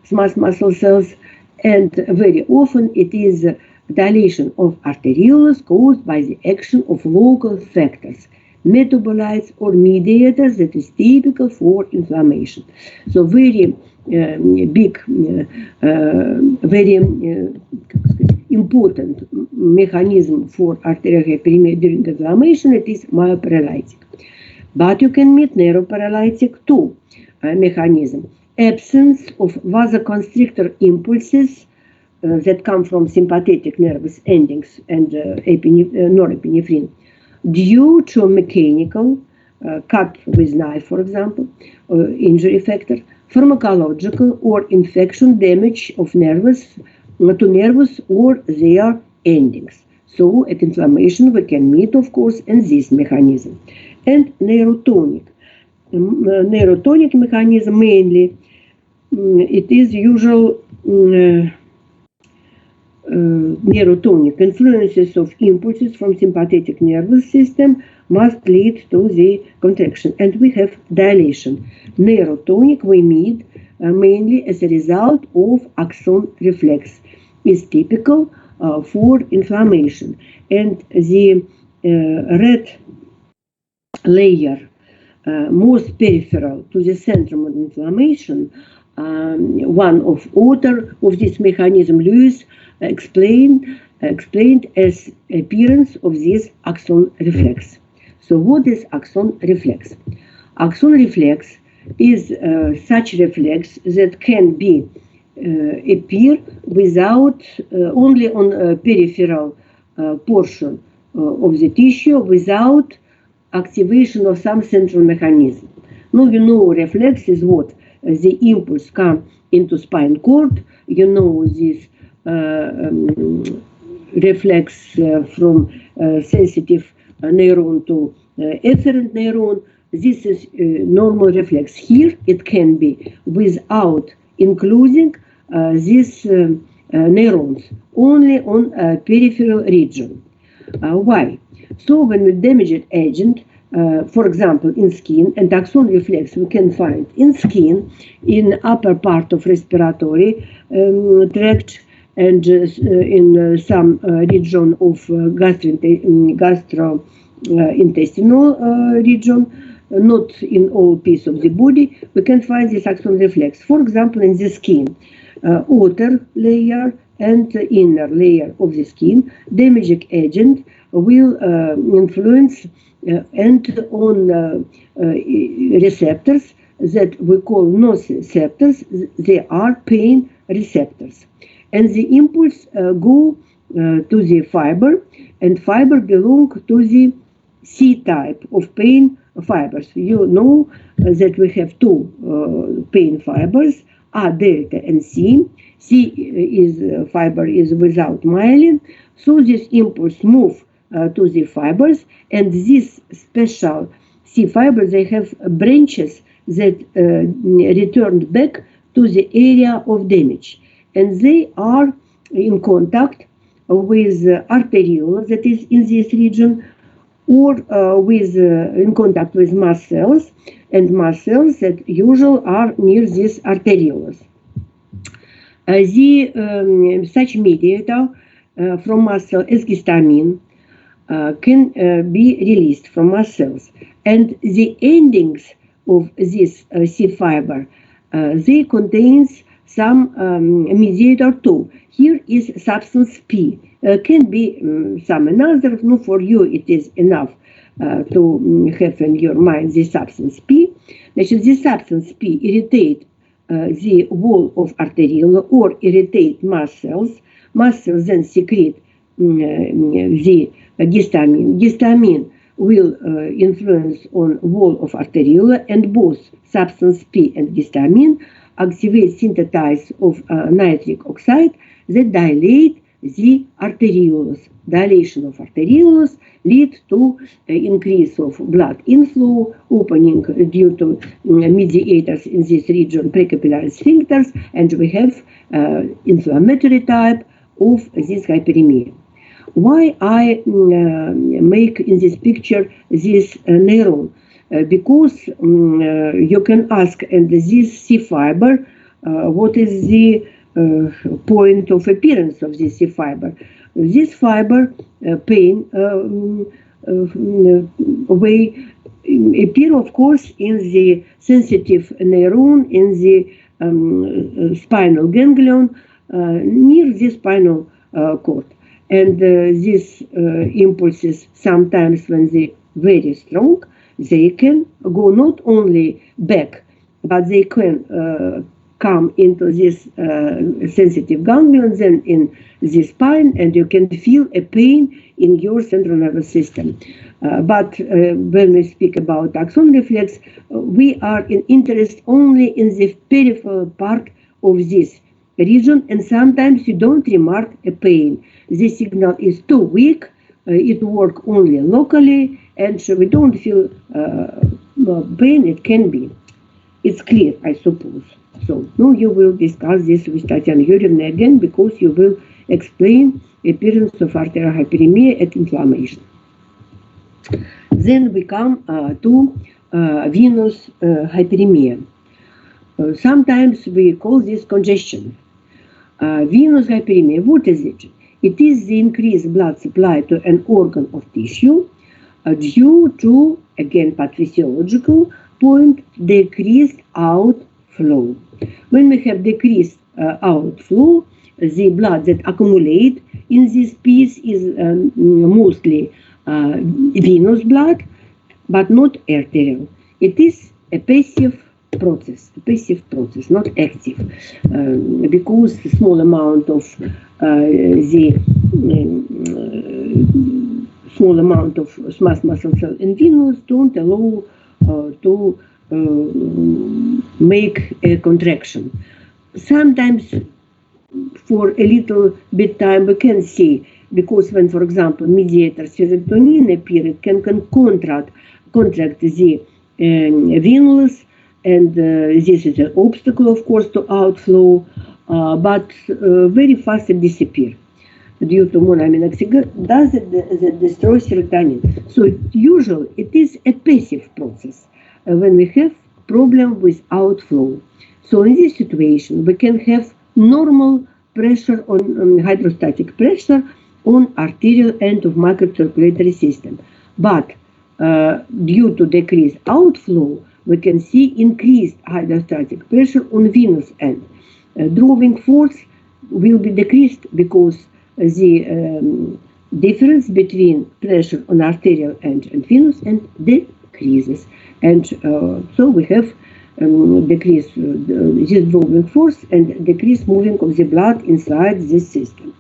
smooth muscle cells, and very often it is dilation of arterioles caused by the action of local factors, metabolites or mediators that is typical for inflammation. So very big, very important mechanism for arterial hyperemia during inflammation, it is myoparalytic. But you can meet neuroparalytic too mechanism. Absence of vasoconstrictor impulses that come from sympathetic nervous endings and norepinephrine due to mechanical cut with knife, for example, injury factor, pharmacological or infection damage of nerves to nerves or their endings. So at inflammation we can meet, of course, and this mechanism. And neurotonic. Neurotonic mechanism mainly, it is usual neurotonic influences of impulses from sympathetic nervous system must lead to the contraction, and we have dilation. Neurotonic we meet mainly as a result of axon reflex. Is typical for inflammation, and the red layer most peripheral to the centrum of inflammation, one of author of this mechanism, Lewis, explained as appearance of this axon reflex. So what is axon reflex? Axon reflex is such reflex that can be appear without only on a peripheral portion of the tissue without activation of some central mechanism. Now you know reflex is what? The impulse come into spinal cord, you know this reflex from sensitive neuron to efferent neuron. This is normal reflex. Here it can be without including these neurons, only on a peripheral region. Why? So when we damage an agent, for example, in skin, and axon reflex we can find in skin, in upper part of respiratory tract, and in some region of gastrointestinal region, not in all piece of the body, we can find this axon reflex. For example, in the skin, outer layer and inner layer of the skin, damaging agent will influence and on receptors that we call nociceptors. They are pain receptors, and the impulse go to the fiber, and fiber belong to the C type of pain fibers. You know that we have two pain fibers, A delta and C. C is fiber is without myelin, so this impulse move to the fibers, and these special C fibers, they have branches that return back to the area of damage, and they are in contact with arterioles that is in this region, or with in contact with mast cells, and mast cells that usually are near these arterioles. Such mediator from mast cell as histamine can be released from mast cells, and the endings of this C fiber they contains some mediator too. Here is substance P. Can be some another. No, for you it is enough to have in your mind the substance P. This substance P irritate the wall of arteriola or irritate mast cells. Mast cells then secrete the histamine. Histamine will influence on wall of arteriola, and both substance P and histamine activate synthesis of nitric oxide that dilate the arterioles. Dilation of arterioles lead to increase of blood inflow, opening due to mediators in this region, precapillary sphincters, and we have inflammatory type of this hyperemia. Why I make in this picture this neuron? Because you can ask, and this C fiber, what is the point of appearance of this C fiber? This fiber pain way appear, of course, in the sensitive neuron in the spinal ganglion near the spinal cord. And these impulses, sometimes when they very strong, they can go not only back, but they can come into this sensitive ganglion, then in the spine, and you can feel a pain in your central nervous system. But when we speak about axon reflex, we are in interest only in the peripheral part of this region, and sometimes you don't remark a pain. The signal is too weak, it works only locally, and so we don't feel pain. It can be. It's clear, I suppose. So now you will discuss this with Tatiana Yurievna again, because you will explain appearance of arterial hyperemia and inflammation. Then we come to venous hyperemia. Sometimes we call this congestion. Venous hyperemia, what is it? It is the increased blood supply to an organ of tissue due to, again, pathophysiological point, decreased outflow. When we have decreased outflow, the blood that accumulates in this piece is mostly venous blood, but not arterial. It is a passive process, not active, because a small amount of small amount of smooth muscle cell in venous don't allow to make a contraction. Sometimes for a little bit time we can see, because when, for example, mediator serotonin appear, it can contract the venous, and this is an obstacle, of course, to outflow, but very fast it disappears due to monoamine oxidation. Does it destroy serotonin? So usually it is a passive process when we have problem with outflow. So in this situation, we can have normal pressure on hydrostatic pressure on arterial end of microcirculatory system, but due to decreased outflow, we can see increased hydrostatic pressure on venous end. Drawing force will be decreased because the difference between pressure on arterial end and venous end decreases. And so we have decreased this drawing force and decreased moving of the blood inside this system.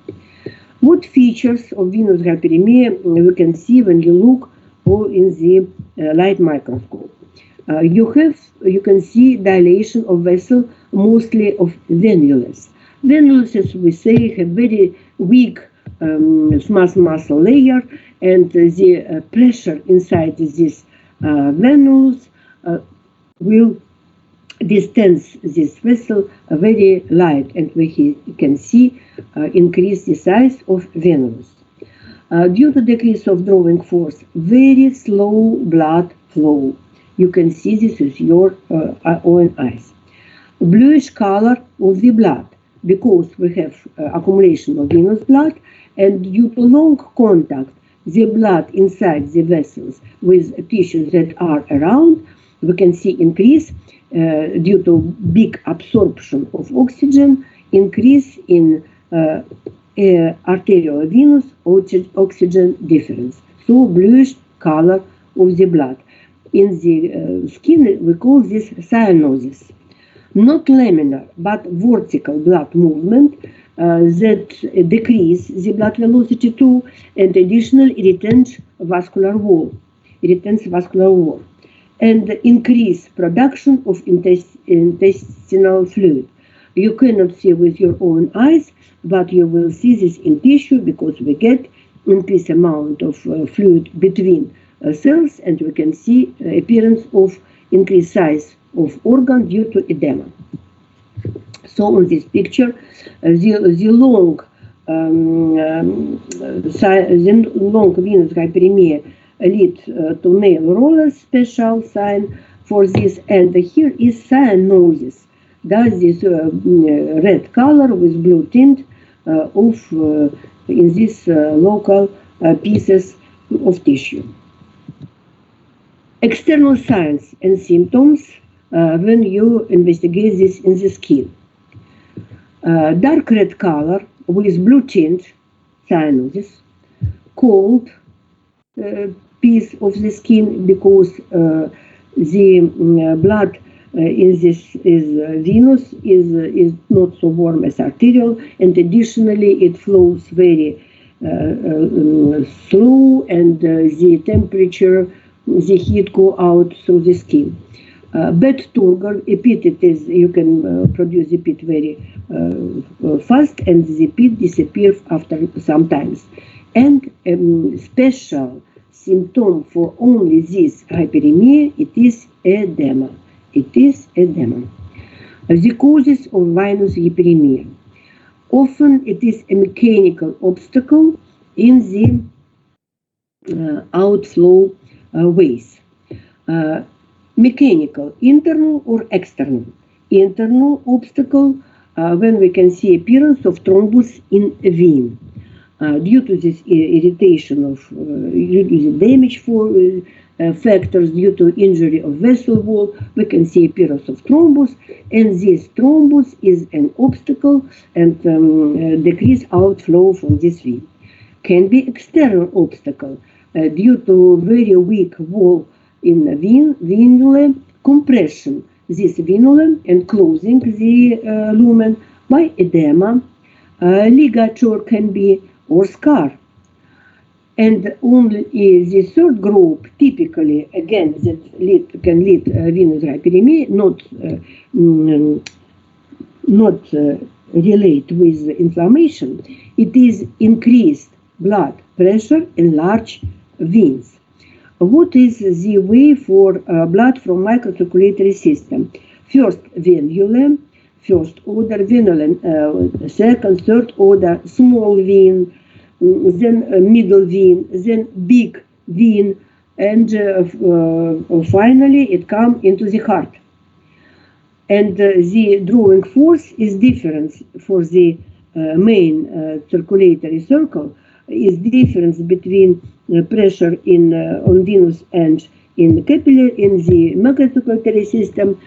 What features of venous hyperemia we can see when you look in the light microscope? You can see dilation of vessel, mostly of venulus. Venulus, as we say, have very weak smooth muscle layer, and the pressure inside this venulus will distance this vessel very light, and we can see increase the size of venulus. Due to decrease of drawing force, very slow blood flow. You can see this with your own eyes. Bluish color of the blood, because we have accumulation of venous blood, and due to long contact, the blood inside the vessels with tissues that are around we can see increase due to big absorption of oxygen, increase in arteriovenous oxygen difference, so bluish color of the blood. In the skin, we call this cyanosis. Not laminar, but vertical blood movement that decrease the blood velocity too, and additionally retains vascular wall, and increase production of intestinal fluid. You cannot see with your own eyes, but you will see this in tissue because we get increased amount of fluid between cells, and we can see appearance of increased size of organ due to edema. So on this picture, the long venous hyperemia lead to nail rollers, special sign for this, and here is cyanosis. Does this red color with blue tint in these local pieces of tissue. External signs and symptoms when you investigate this in the skin. Dark red color with blue tint, cyanosis. Cold piece of the skin because the blood in this is venous is not so warm as arterial, and additionally it flows very slow, and the temperature, the heat go out through the skin. Bad turgor, pit, it is, you can produce the pit very fast, and the pit disappears after some times. And special symptom for only this hyperemia, it is edema. The causes of venous hyperemia. Often it is a mechanical obstacle in the outflow ways. Mechanical, internal or external. Internal obstacle when we can see appearance of thrombus in a vein. Due to this irritation of due to the damage for factors, due to injury of vessel wall, we can see appearance of thrombus, and this thrombus is an obstacle and decrease outflow from this vein. Can be external obstacle due to very weak wall in the venule, compression this venule and closing the lumen by edema, ligature can be, or scar. And only the third group, typically, again, that can lead venous hyperemia, not relate with inflammation. It is increased blood pressure in large veins. What is the way for blood from microcirculatory system? First, venule, first order venule, second, third order small vein, then middle vein, then big vein, and finally it comes into the heart. And the drawing force is different for the main circulatory circle, is difference between pressure on venous and in capillary, in the microcirculatory system,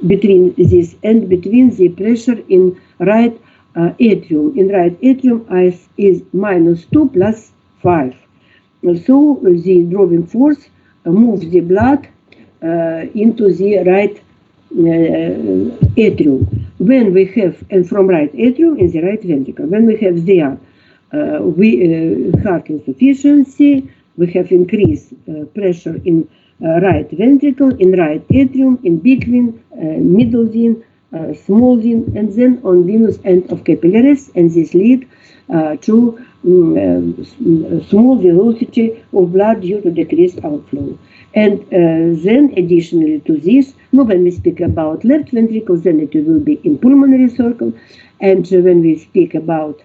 between this and between the pressure in right atrium. In right atrium is -2 + 5. So the drawing force moves the blood into the right atrium. When we have, and from right atrium in the right ventricle, when we have there heart insufficiency, we have increased pressure in right ventricle, in right atrium, in big vein, middle vein, small vein, and then on venous end of capillaries, and this lead to small velocity of blood due to decreased outflow. And then additionally to this, when we speak about left ventricle, then it will be in pulmonary circle, and when we speak about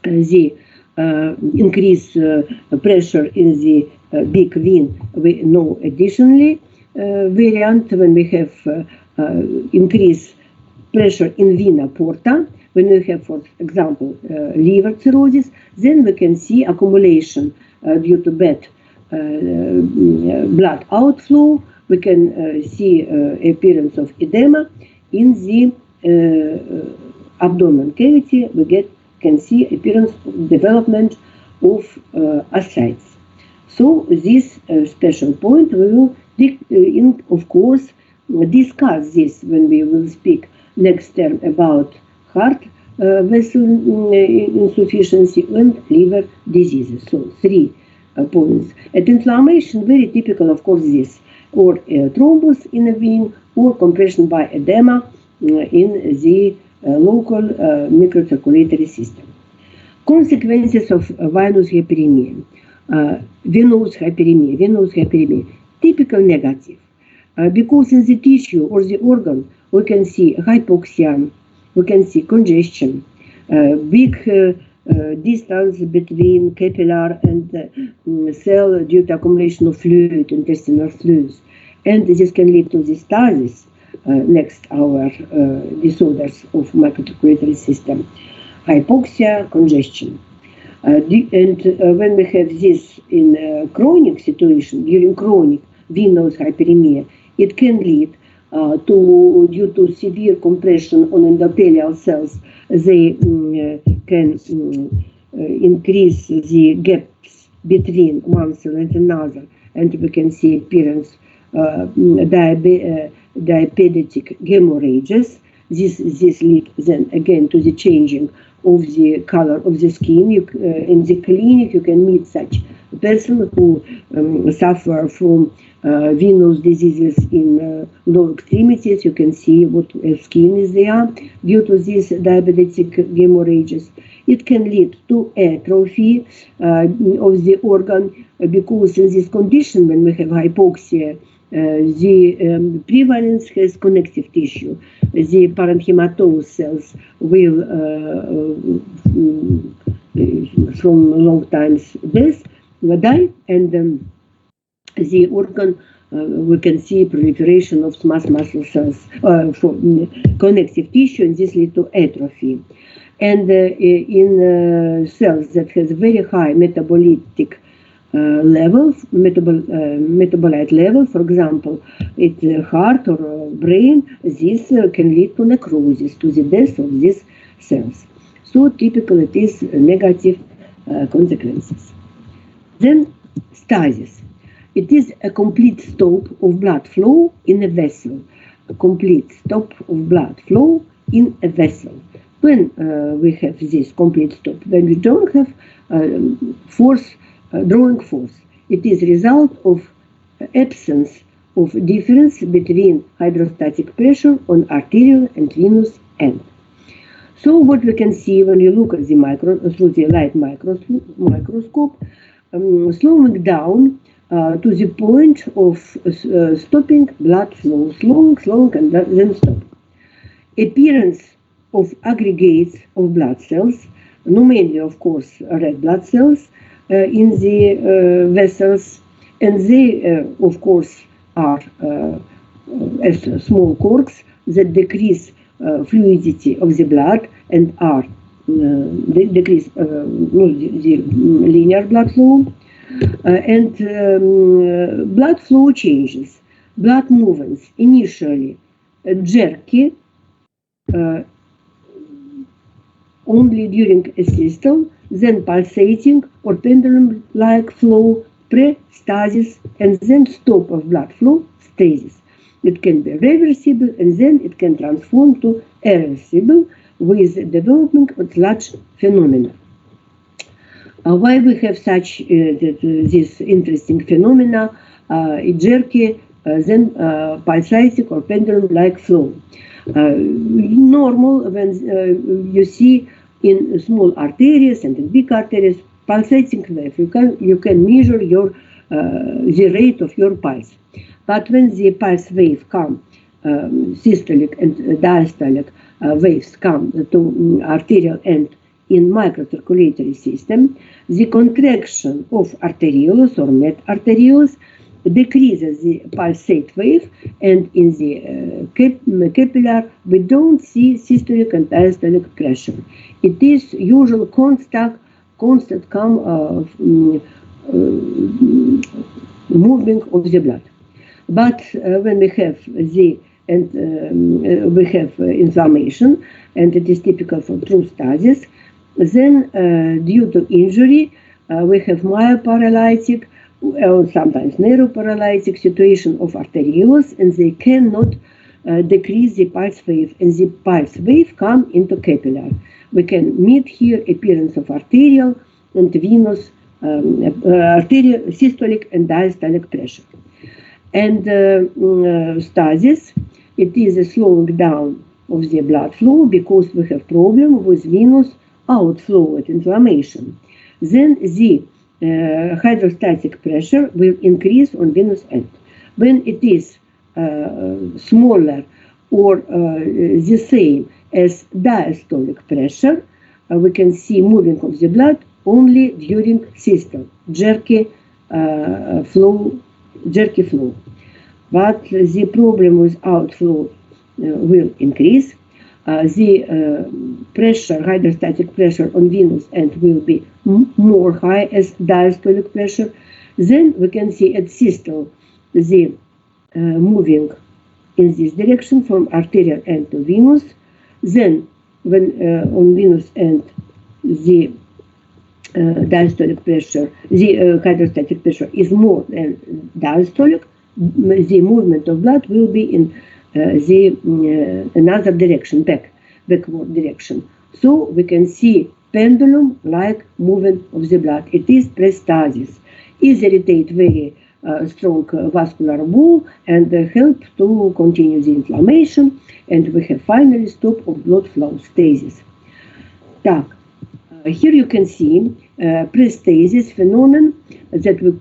the increased pressure in the big vein, we know additionally variant when we have increased pressure in vena porta. When we have, for example, liver cirrhosis, then we can see accumulation due to bad blood outflow, we can see appearance of edema in the abdominal cavity. We can see appearance of development of ascites. So this special point we will, of course, discuss this when we will speak next term about heart vessel insufficiency and liver diseases. So 3 points. At inflammation, very typical, of course, this or thrombus in a vein or compression by edema in the local microcirculatory system. Consequences of venous hyperemia. Venous hyperemia, typical negative. Because in the tissue or the organ, we can see hypoxia, we can see congestion, big distance between capillary and cell due to accumulation of fluid, intestinal fluids. And this can lead to the stasis, next our disorders of microcirculatory system, hypoxia, congestion. And when we have this in chronic situation, during chronic venous hyperemia, it can lead due to severe compression on endothelial cells, they can increase the gaps between one cell and another, and we can see appearance diabetic hemorrhages. This leads then again to the changing of the color of the skin. In the clinic, you can meet such a person who suffer from venous diseases in lower extremities. You can see what skin is there due to these diabetic hemorrhages. It can lead to atrophy of the organ, because in this condition, when we have hypoxia, the prevalence has connective tissue. The parenchymatous cells will, from long times death, die, and the organ, we can see proliferation of smooth muscle cells for connective tissue, and this leads to atrophy. And in cells that has very high metabolitic levels, metabolite level, for example, it's heart or brain, this can lead to necrosis, to the death of these cells. So typical it is negative consequences. Then stasis. It is a complete stop of blood flow in a vessel. A complete stop of blood flow in a vessel. When we have this complete stop, when we don't have drawing force, it is result of absence of difference between hydrostatic pressure on arterial and venous end. So what we can see when you look at the through the light microscope, slowing down to the point of stopping blood flow, slowing and then stop. Appearance of aggregates of blood cells, mainly of course red blood cells in the vessels, and they of course are as small corks that decrease fluidity of the blood and are decrease the linear blood flow, and blood flow changes. Blood movements initially jerky, only during asystole, then pulsating or pendulum-like flow, pre-stasis, and then stop of blood flow, stasis. It can be reversible, and then it can transform to irreversible with development of large phenomena. Why we have such this interesting phenomena, jerky, then pulsating or pendulum-like flow. Normal when you see in small arteries and in big arteries pulsating wave, you can measure your the rate of your pulse. But when the pulse wave come, systolic and diastolic waves come to arterial end in microcirculatory system, the contraction of arterioles or metarterioles decreases the pulsate wave, and in the capillary we don't see systolic and diastolic pressure. It is usual constant come movement of the blood. But when we have we have inflammation, and it is typical for true studies, then due to injury, we have myoparalytic or sometimes neuroparalytic situation of arterioles, and they cannot decrease the pulse wave, and the pulse wave come into capillary. We can meet here appearance of arterial and venous, arterial, systolic and diastolic pressure. And stasis, it is a slowing down of the blood flow because we have problem with venous outflow and inflammation. Then the hydrostatic pressure will increase on venous end. When it is smaller or the same as diastolic pressure, we can see moving of the blood only during systole, jerky flow. But the problem with outflow will increase. The pressure, hydrostatic pressure on venous end will be more high as diastolic pressure. Then we can see at systole the moving in this direction from arterial end to venous. Then when on venous end the diastolic pressure, the hydrostatic pressure is more than diastolic, the movement of blood will be in another direction, backward direction. So we can see pendulum-like movement of the blood. It is pre-stasis. It irritate very strong vascular wall and help to continue the inflammation, and we have finally stop of blood flow, stasis. Here you can see pre-stasis phenomenon that we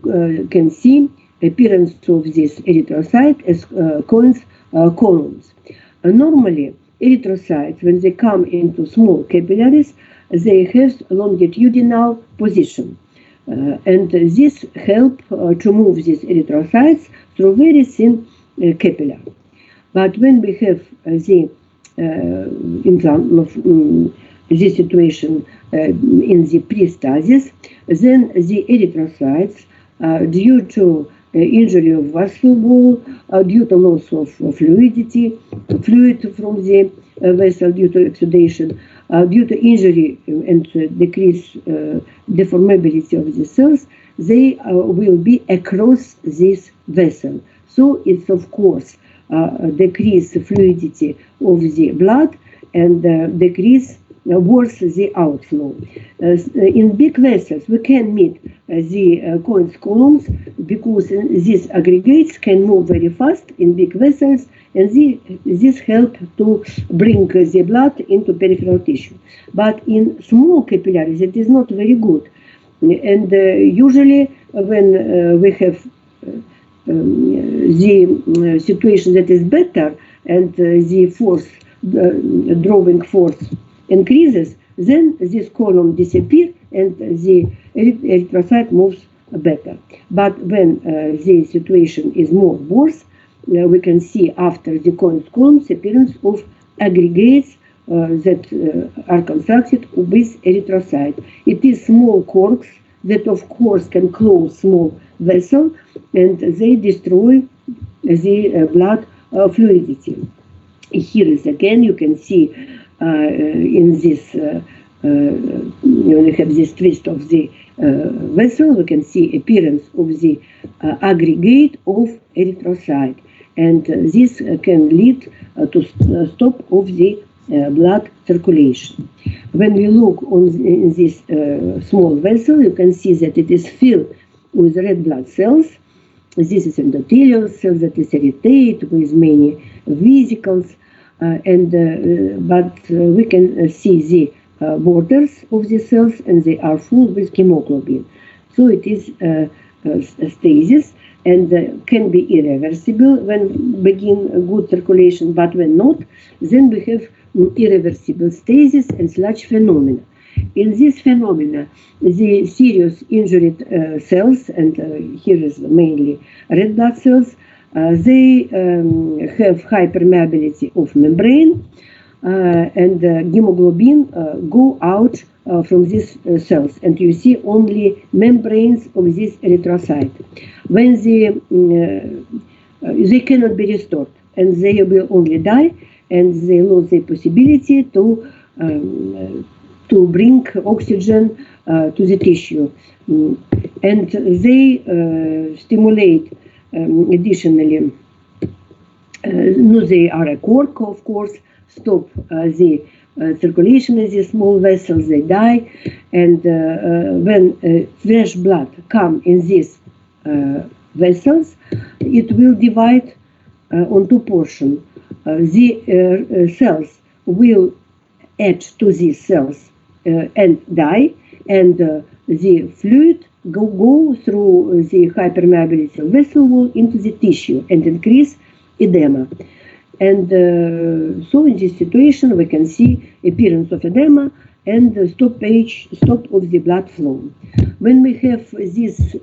can see appearance of this erythrocyte as Cohen's columns. Normally, erythrocytes, when they come into small capillaries, they have longitudinal position. And this help to move these erythrocytes through very thin capillary. But when we have the situation in the pre-stasis, then the erythrocytes, due to injury of vascular wall, due to loss of fluidity, fluid from the vessel due to exudation, due to injury and decreased deformability of the cells, they will be across this vessel. So it's of course decrease fluidity of the blood and decrease worse the outflow. In big vessels, we can meet the Cohen's columns because these aggregates can move very fast in big vessels, and this help to bring the blood into peripheral tissue. But in small capillaries, it is not very good. And usually when we have the situation that is better and the force, drawing force increases, then this column disappears and the erythrocyte moves better. But when the situation is more worse, we can see after the Cohen's columns appearance of aggregates that are constructed with erythrocyte. It is small corks that of course can close small vessel, and they destroy the blood fluidity. Here is again, you can see in this, you have this twist of the vessel, you can see appearance of the aggregate of erythrocyte, and this can lead to stop of the blood circulation. When we look in this small vessel, you can see that it is filled with red blood cells. This is endothelial cells that is irritated with many vesicles, but we can see the borders of the cells, and they are full with hemoglobin. So it is stasis, and can be irreversible when begin good circulation, but when not, then we have irreversible stasis and sludge phenomena. In this phenomena, the serious injured cells, and here is mainly red blood cells, they have high permeability of membrane, and hemoglobin go out from these cells, and you see only membranes of this erythrocyte. When they cannot be restored, and they will only die, and they lose the possibility to bring oxygen to the tissue, and they stimulate additionally. They are a cork, of course, stop the circulation in the small vessels, they die, and when fresh blood comes in these vessels, it will divide on two portions. The cells will add to these cells and die, and the fluid go through the hypermeability of vessel wall into the tissue and increase edema. And so in this situation we can see appearance of edema and stop of the blood flow. When we have this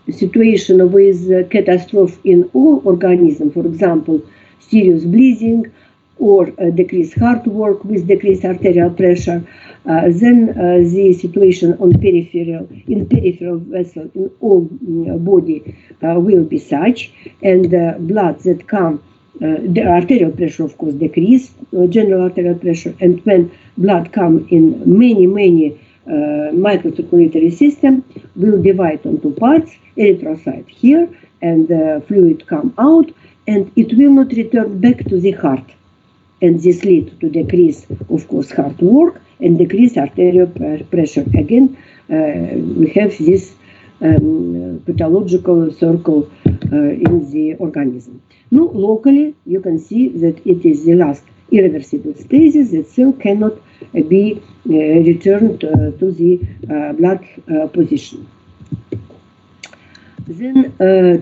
situation with catastrophe in all organisms, for example, serious bleeding or decreased heart work with decreased arterial pressure, then the situation on peripheral vessel in all body will be such, and blood that come, the arterial pressure of course decrease, general arterial pressure, and when blood come in many microcirculatory system, will divide on two parts, erythrocyte here, and fluid come out, and it will not return back to the heart. And this leads to decrease, of course, heart work and decrease arterial pressure. Again, we have this pathological circle in the organism. Now, locally, you can see that it is the last irreversible stasis that cell cannot be returned to the blood position. Then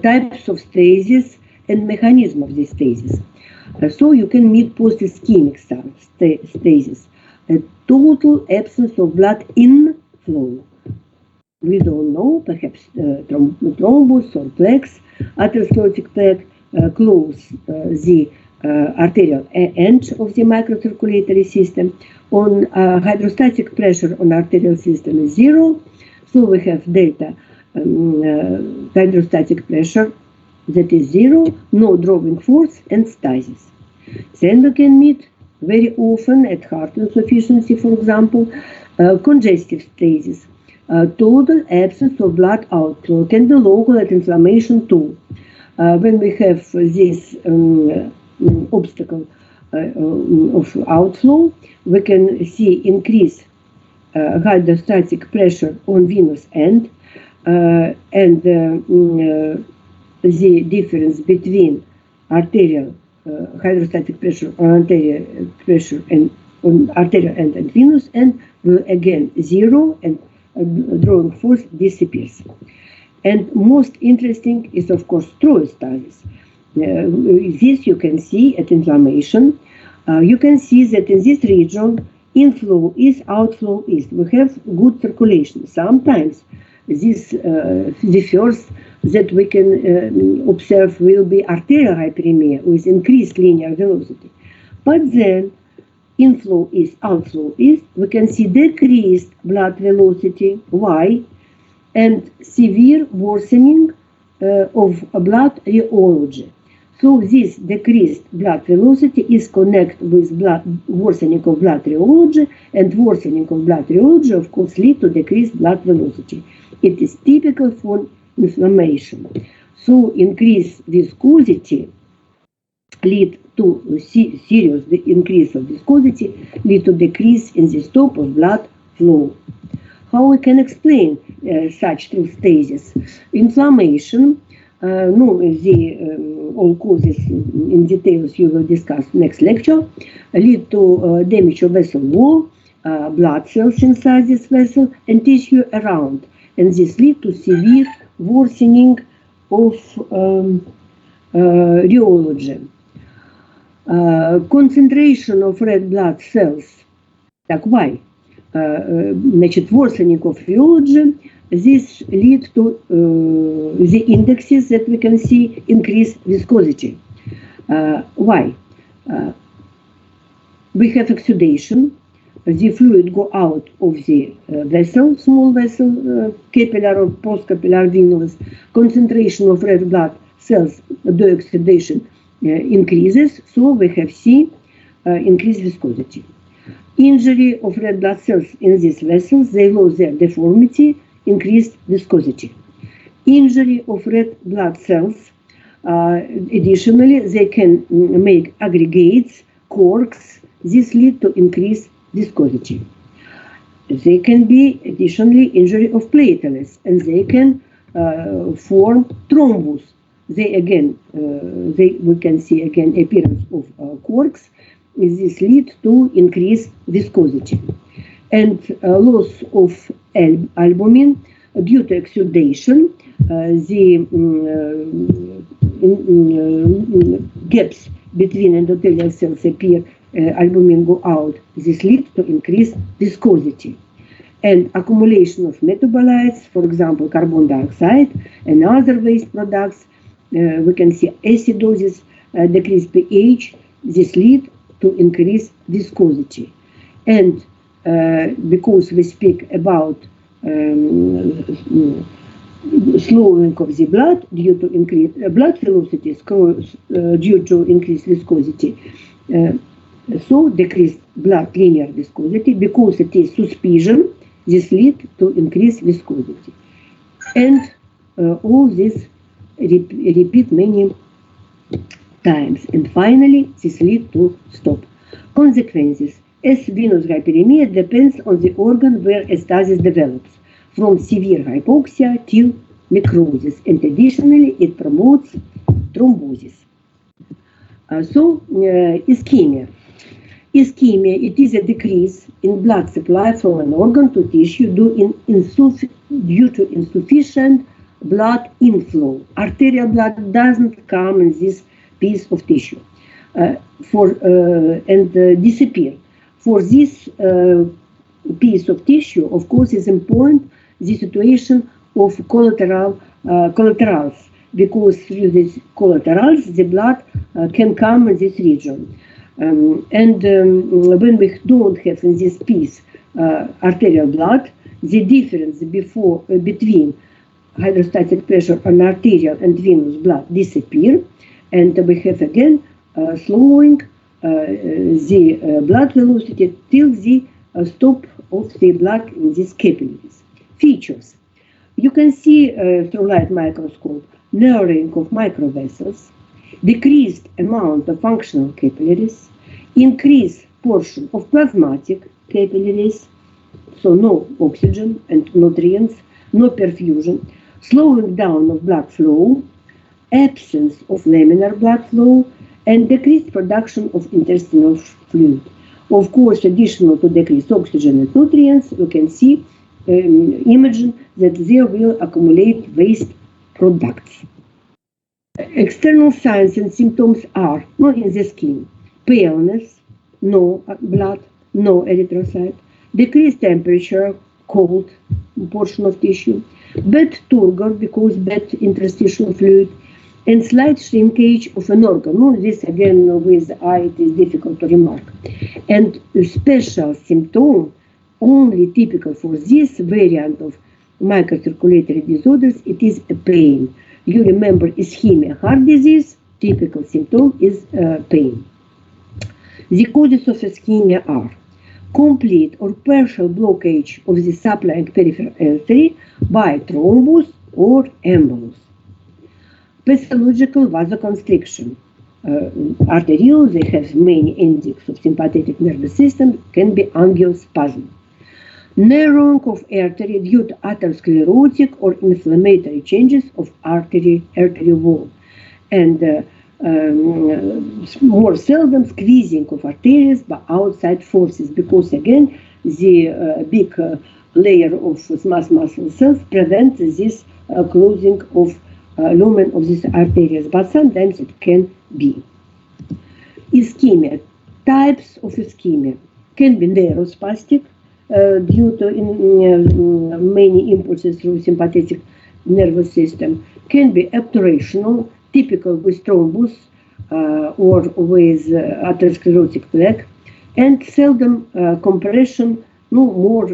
types of stasis and mechanism of this stasis. So you can meet post-ischemic stasis, a total absence of blood inflow. We don't know, perhaps thrombus or plaques, atherosclerotic plaque close the arterial end of the microcirculatory system. On hydrostatic pressure on arterial system is 0, so we have delta hydrostatic pressure that is 0, no drawing force, and stasis. Then we can meet very often at heart insufficiency, for example, congestive stasis, total absence of blood outflow, can be local at inflammation too. When we have this obstacle of outflow, we can see increase hydrostatic pressure on venous end, and the difference between arterial hydrostatic pressure on arterial pressure and on arterial end and venous end will again 0, and drawing force disappears. And most interesting is of course stasis. This you can see at inflammation. You can see that in this region inflow is, outflow is. We have good circulation. Sometimes this the first that we can observe will be arterial hyperemia with increased linear velocity. But then inflow is, outflow is, we can see decreased blood velocity, Y, and severe worsening of blood rheology. So this decreased blood velocity is connected with worsening of blood rheology, and worsening of blood rheology of course lead to decreased blood velocity. It is typical for inflammation. So increased viscosity lead to serious increase of viscosity, lead to decrease in the stop of blood flow. How we can explain such true stasis? Inflammation, all causes in details you will discuss next lecture, lead to damage of vessel wall, blood cells inside this vessel, and tissue around. And this lead to severe worsening of rheology. Concentration of red blood cells, так why? Worsening of rheology, this lead to the indexes that we can see increase viscosity. Why? We have exudation, the fluid go out of the vessel, small vessel, capillary or postcapillary venous. Concentration of red blood cells dioxidation increases, so we have seen increased viscosity. Injury of red blood cells in these vessels, they lose their deformity, increased viscosity. Injury of red blood cells, additionally, they can make aggregates, corks. This lead to increased viscosity. They can be additionally injury of platelets, and they can form thrombus. They again, we can see again appearance of corks. This leads to increased viscosity. And loss of albumin due to exudation, the gaps between endothelial cells appear, albumin go out. This leads to increased viscosity. And accumulation of metabolites, for example, carbon dioxide and other waste products, we can see acidosis, decreased pH. This leads to increase viscosity. And because we speak about slowing of the blood due to increased blood velocity, due to increased viscosity, so decreased blood linear viscosity, because it is suspension, this leads to increased viscosity. And all this repeat many times, and finally this leads to stop. Consequences: as venous hyperemia depends on the organ where stasis develops, from severe hypoxia till necrosis, and additionally it promotes thrombosis. Ischemia. Ischemia, it is a decrease in blood supply from an organ to tissue due to insufficient blood inflow. Arterial blood doesn't come in this piece of tissue and disappear. For this piece of tissue, of course, is important the situation of collaterals, because through these collaterals the blood can come in this region. When we don't have in this piece arterial blood, the difference between hydrostatic pressure on arterial and venous blood disappear, and we have again slowing the blood velocity till the stop of the blood in these capillaries. Features: you can see through light microscope narrowing of microvessels, decreased amount of functional capillaries, increased portion of plasmatic capillaries, so no oxygen and nutrients, no perfusion, slowing down of blood flow, absence of laminar blood flow, and decreased production of intestinal fluid. Of course, additional to decreased oxygen and nutrients, you can see imagine that there will accumulate waste products. External signs and symptoms are in the skin: paleness, no blood, no erythrocyte, decreased temperature, cold portion of tissue, bad turgor because bad interstitial fluid, and slight shrinkage of an organ. This again with the eye it is difficult to remark. And a special symptom only typical for this variant of microcirculatory disorders, it is a pain. You remember ischemia, heart disease, typical symptom is pain. The causes of ischemia are complete or partial blockage of the supplying peripheral artery by thrombus or embolus. Pathological vasoconstriction. Arterioles, they have many index of sympathetic nervous system, can be angiospasm. Narrowing of artery due to atherosclerotic or inflammatory changes of artery wall, and more seldom squeezing of arteries by outside forces, because again the big layer of smooth muscle cells prevent this closing of lumen of these arteries, but sometimes it can be. Ischemia. Types of ischemia can be neurospastic due to many impulses through sympathetic nervous system, can be obturational, typical with thrombus or with atherosclerotic plaque, and seldom compression, no more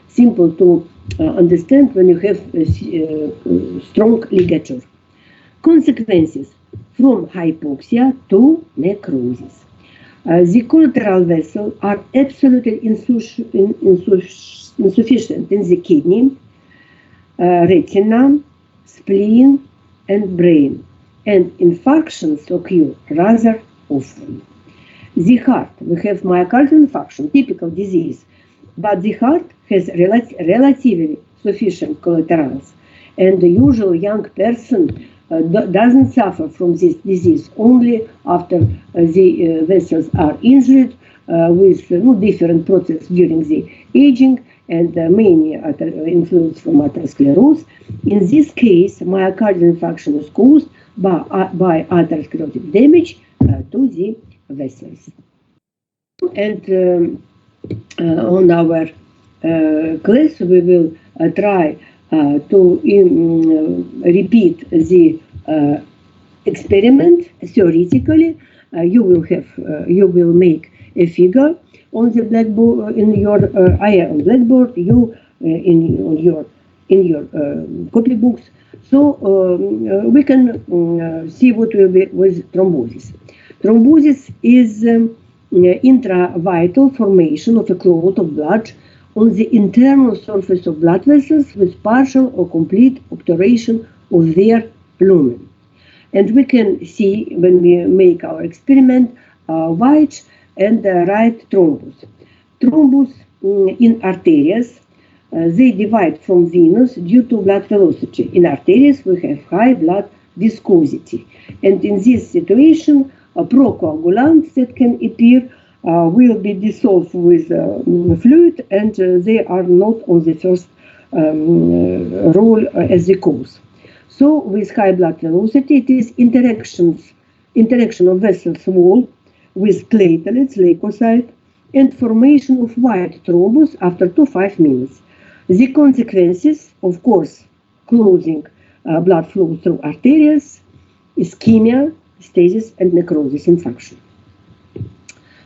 simple to understand when you have strong ligature. Consequences from hypoxia to necrosis. The collateral vessels are absolutely insufficient in the kidney, retina, spleen, and brain, and infarctions occur rather often. The heart, we have myocardial infarction, typical disease, but the heart has relatively sufficient collaterals, and the usual young person doesn't suffer from this disease only after the vessels are injured with different process during the aging and many other influence from atherosclerosis. In this case, myocardial infarction is caused by atherosclerotic damage to the vessels. And on our class, we will try to repeat the experiment theoretically. You will make a figure on the blackboard in your on blackboard. You in your copybooks, so we can see what will be with thrombosis. Thrombosis is intravital formation of a clot of blood on the internal surface of blood vessels with partial or complete obturation of their lumen. And we can see when we make our experiment white and right thrombus. Thrombus in arteries, they divide from venous due to blood velocity. In arteries, we have high blood viscosity. And in this situation, procoagulants that can appear will be dissolved with fluid, and they are not on the first role as the cause. So with high blood velocity, it is interaction of vessels wall with platelets, leukocyte, and formation of white thrombus after 2 to 5 minutes. The consequences, of course, closing blood flow through arteries, ischemia, stasis, and necrosis, infarction.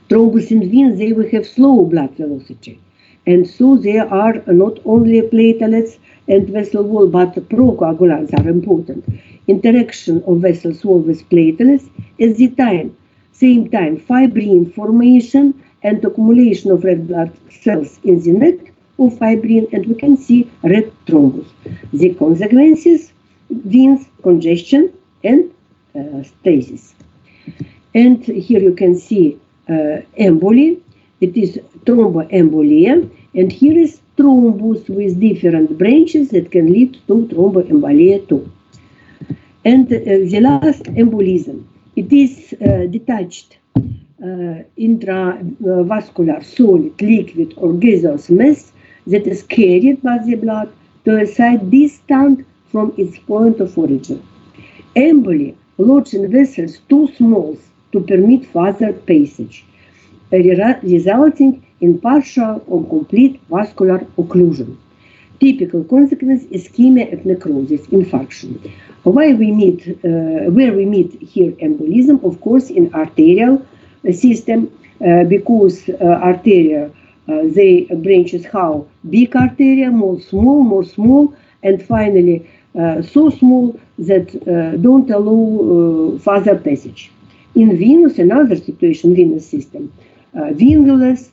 Thrombus in veins, they will have slow blood velocity. And so there are not only platelets and vessel wall, but procoagulants are important. Interaction of vessel wall with platelets at the same time, fibrin formation and accumulation of red blood cells in the neck of fibrin, and we can see red thrombus. The consequences, veins, congestion, and stasis. And here you can see emboli. It is thromboembolia, and here is thrombus with different branches that can lead to thromboembolia too. And the last, embolism. It is detached intravascular solid, liquid, or gaseous mass that is carried by the blood to a site distant from its point of origin. Emboli lodge in vessels too small to permit further passage, resulting in partial or complete vascular occlusion. Typical consequence is ischemia and necrosis, infarction. Where we meet here embolism, of course, in arterial system, because arteria, they branches how big arteria, more small, and finally so small that don't allow further passage. In venous, another situation, venous system, venulus,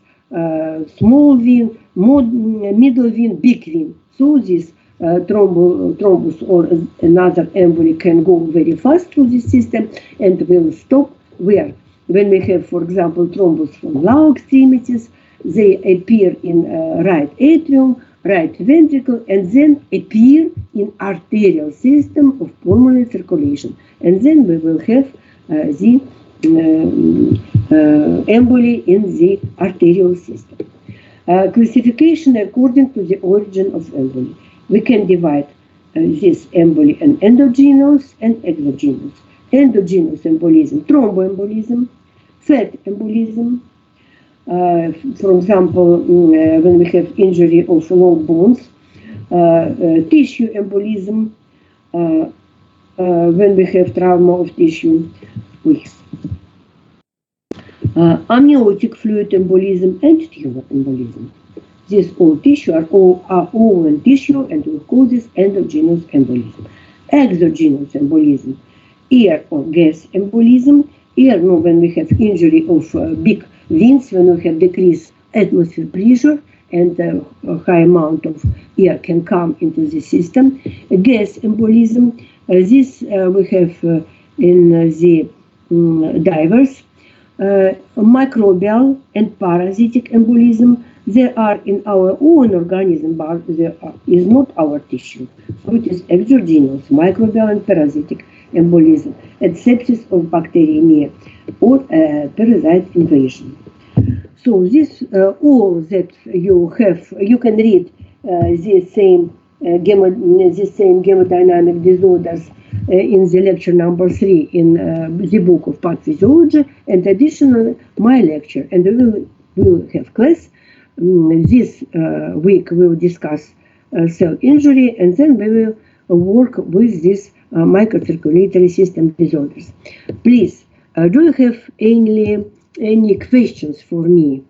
small vein, middle vein, big vein. So this thrombus or another emboli can go very fast through this system and will stop where? When we have, for example, thrombus from lower extremities, they appear in right atrium, right ventricle, and then appear in arterial system of pulmonary circulation. And then we will have the emboli in the arterial system. Classification according to the origin of emboli. We can divide this emboli in endogenous and exogenous. Endogenous embolism, thromboembolism, fat embolism. For example, when we have injury of long bones, tissue embolism, when we have trauma of tissue. amniotic fluid embolism, and tumor embolism. These all tissue are all in tissue, and we call this endogenous embolism. Exogenous embolism, air or gas embolism, air when we have injury of big veins, when we have decreased atmosphere pressure and a high amount of air can come into the system. Gas embolism, this we have in the divers. Microbial and parasitic embolism, they are in our own organism, but they is not our tissue. So it is exogenous, microbial and parasitic embolism, and sepsis of bacteremia or parasite invasion. So this all that you have, you can read the same hemodynamic disorders in the lecture number 3 in the book of pathophysiology, and additionally my lecture. And we will have class this week. We will discuss cell injury, and then we will work with these microcirculatory system disorders. Please, do you have any questions for me?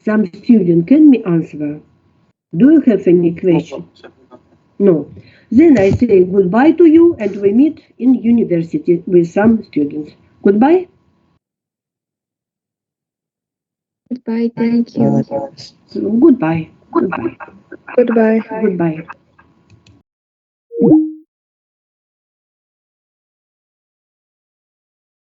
Some student can me answer. Do you have any question? No. Then I say goodbye to you, and we meet in university with some students. Goodbye. Goodbye. Thank you. Goodbye. Goodbye. Goodbye. Goodbye.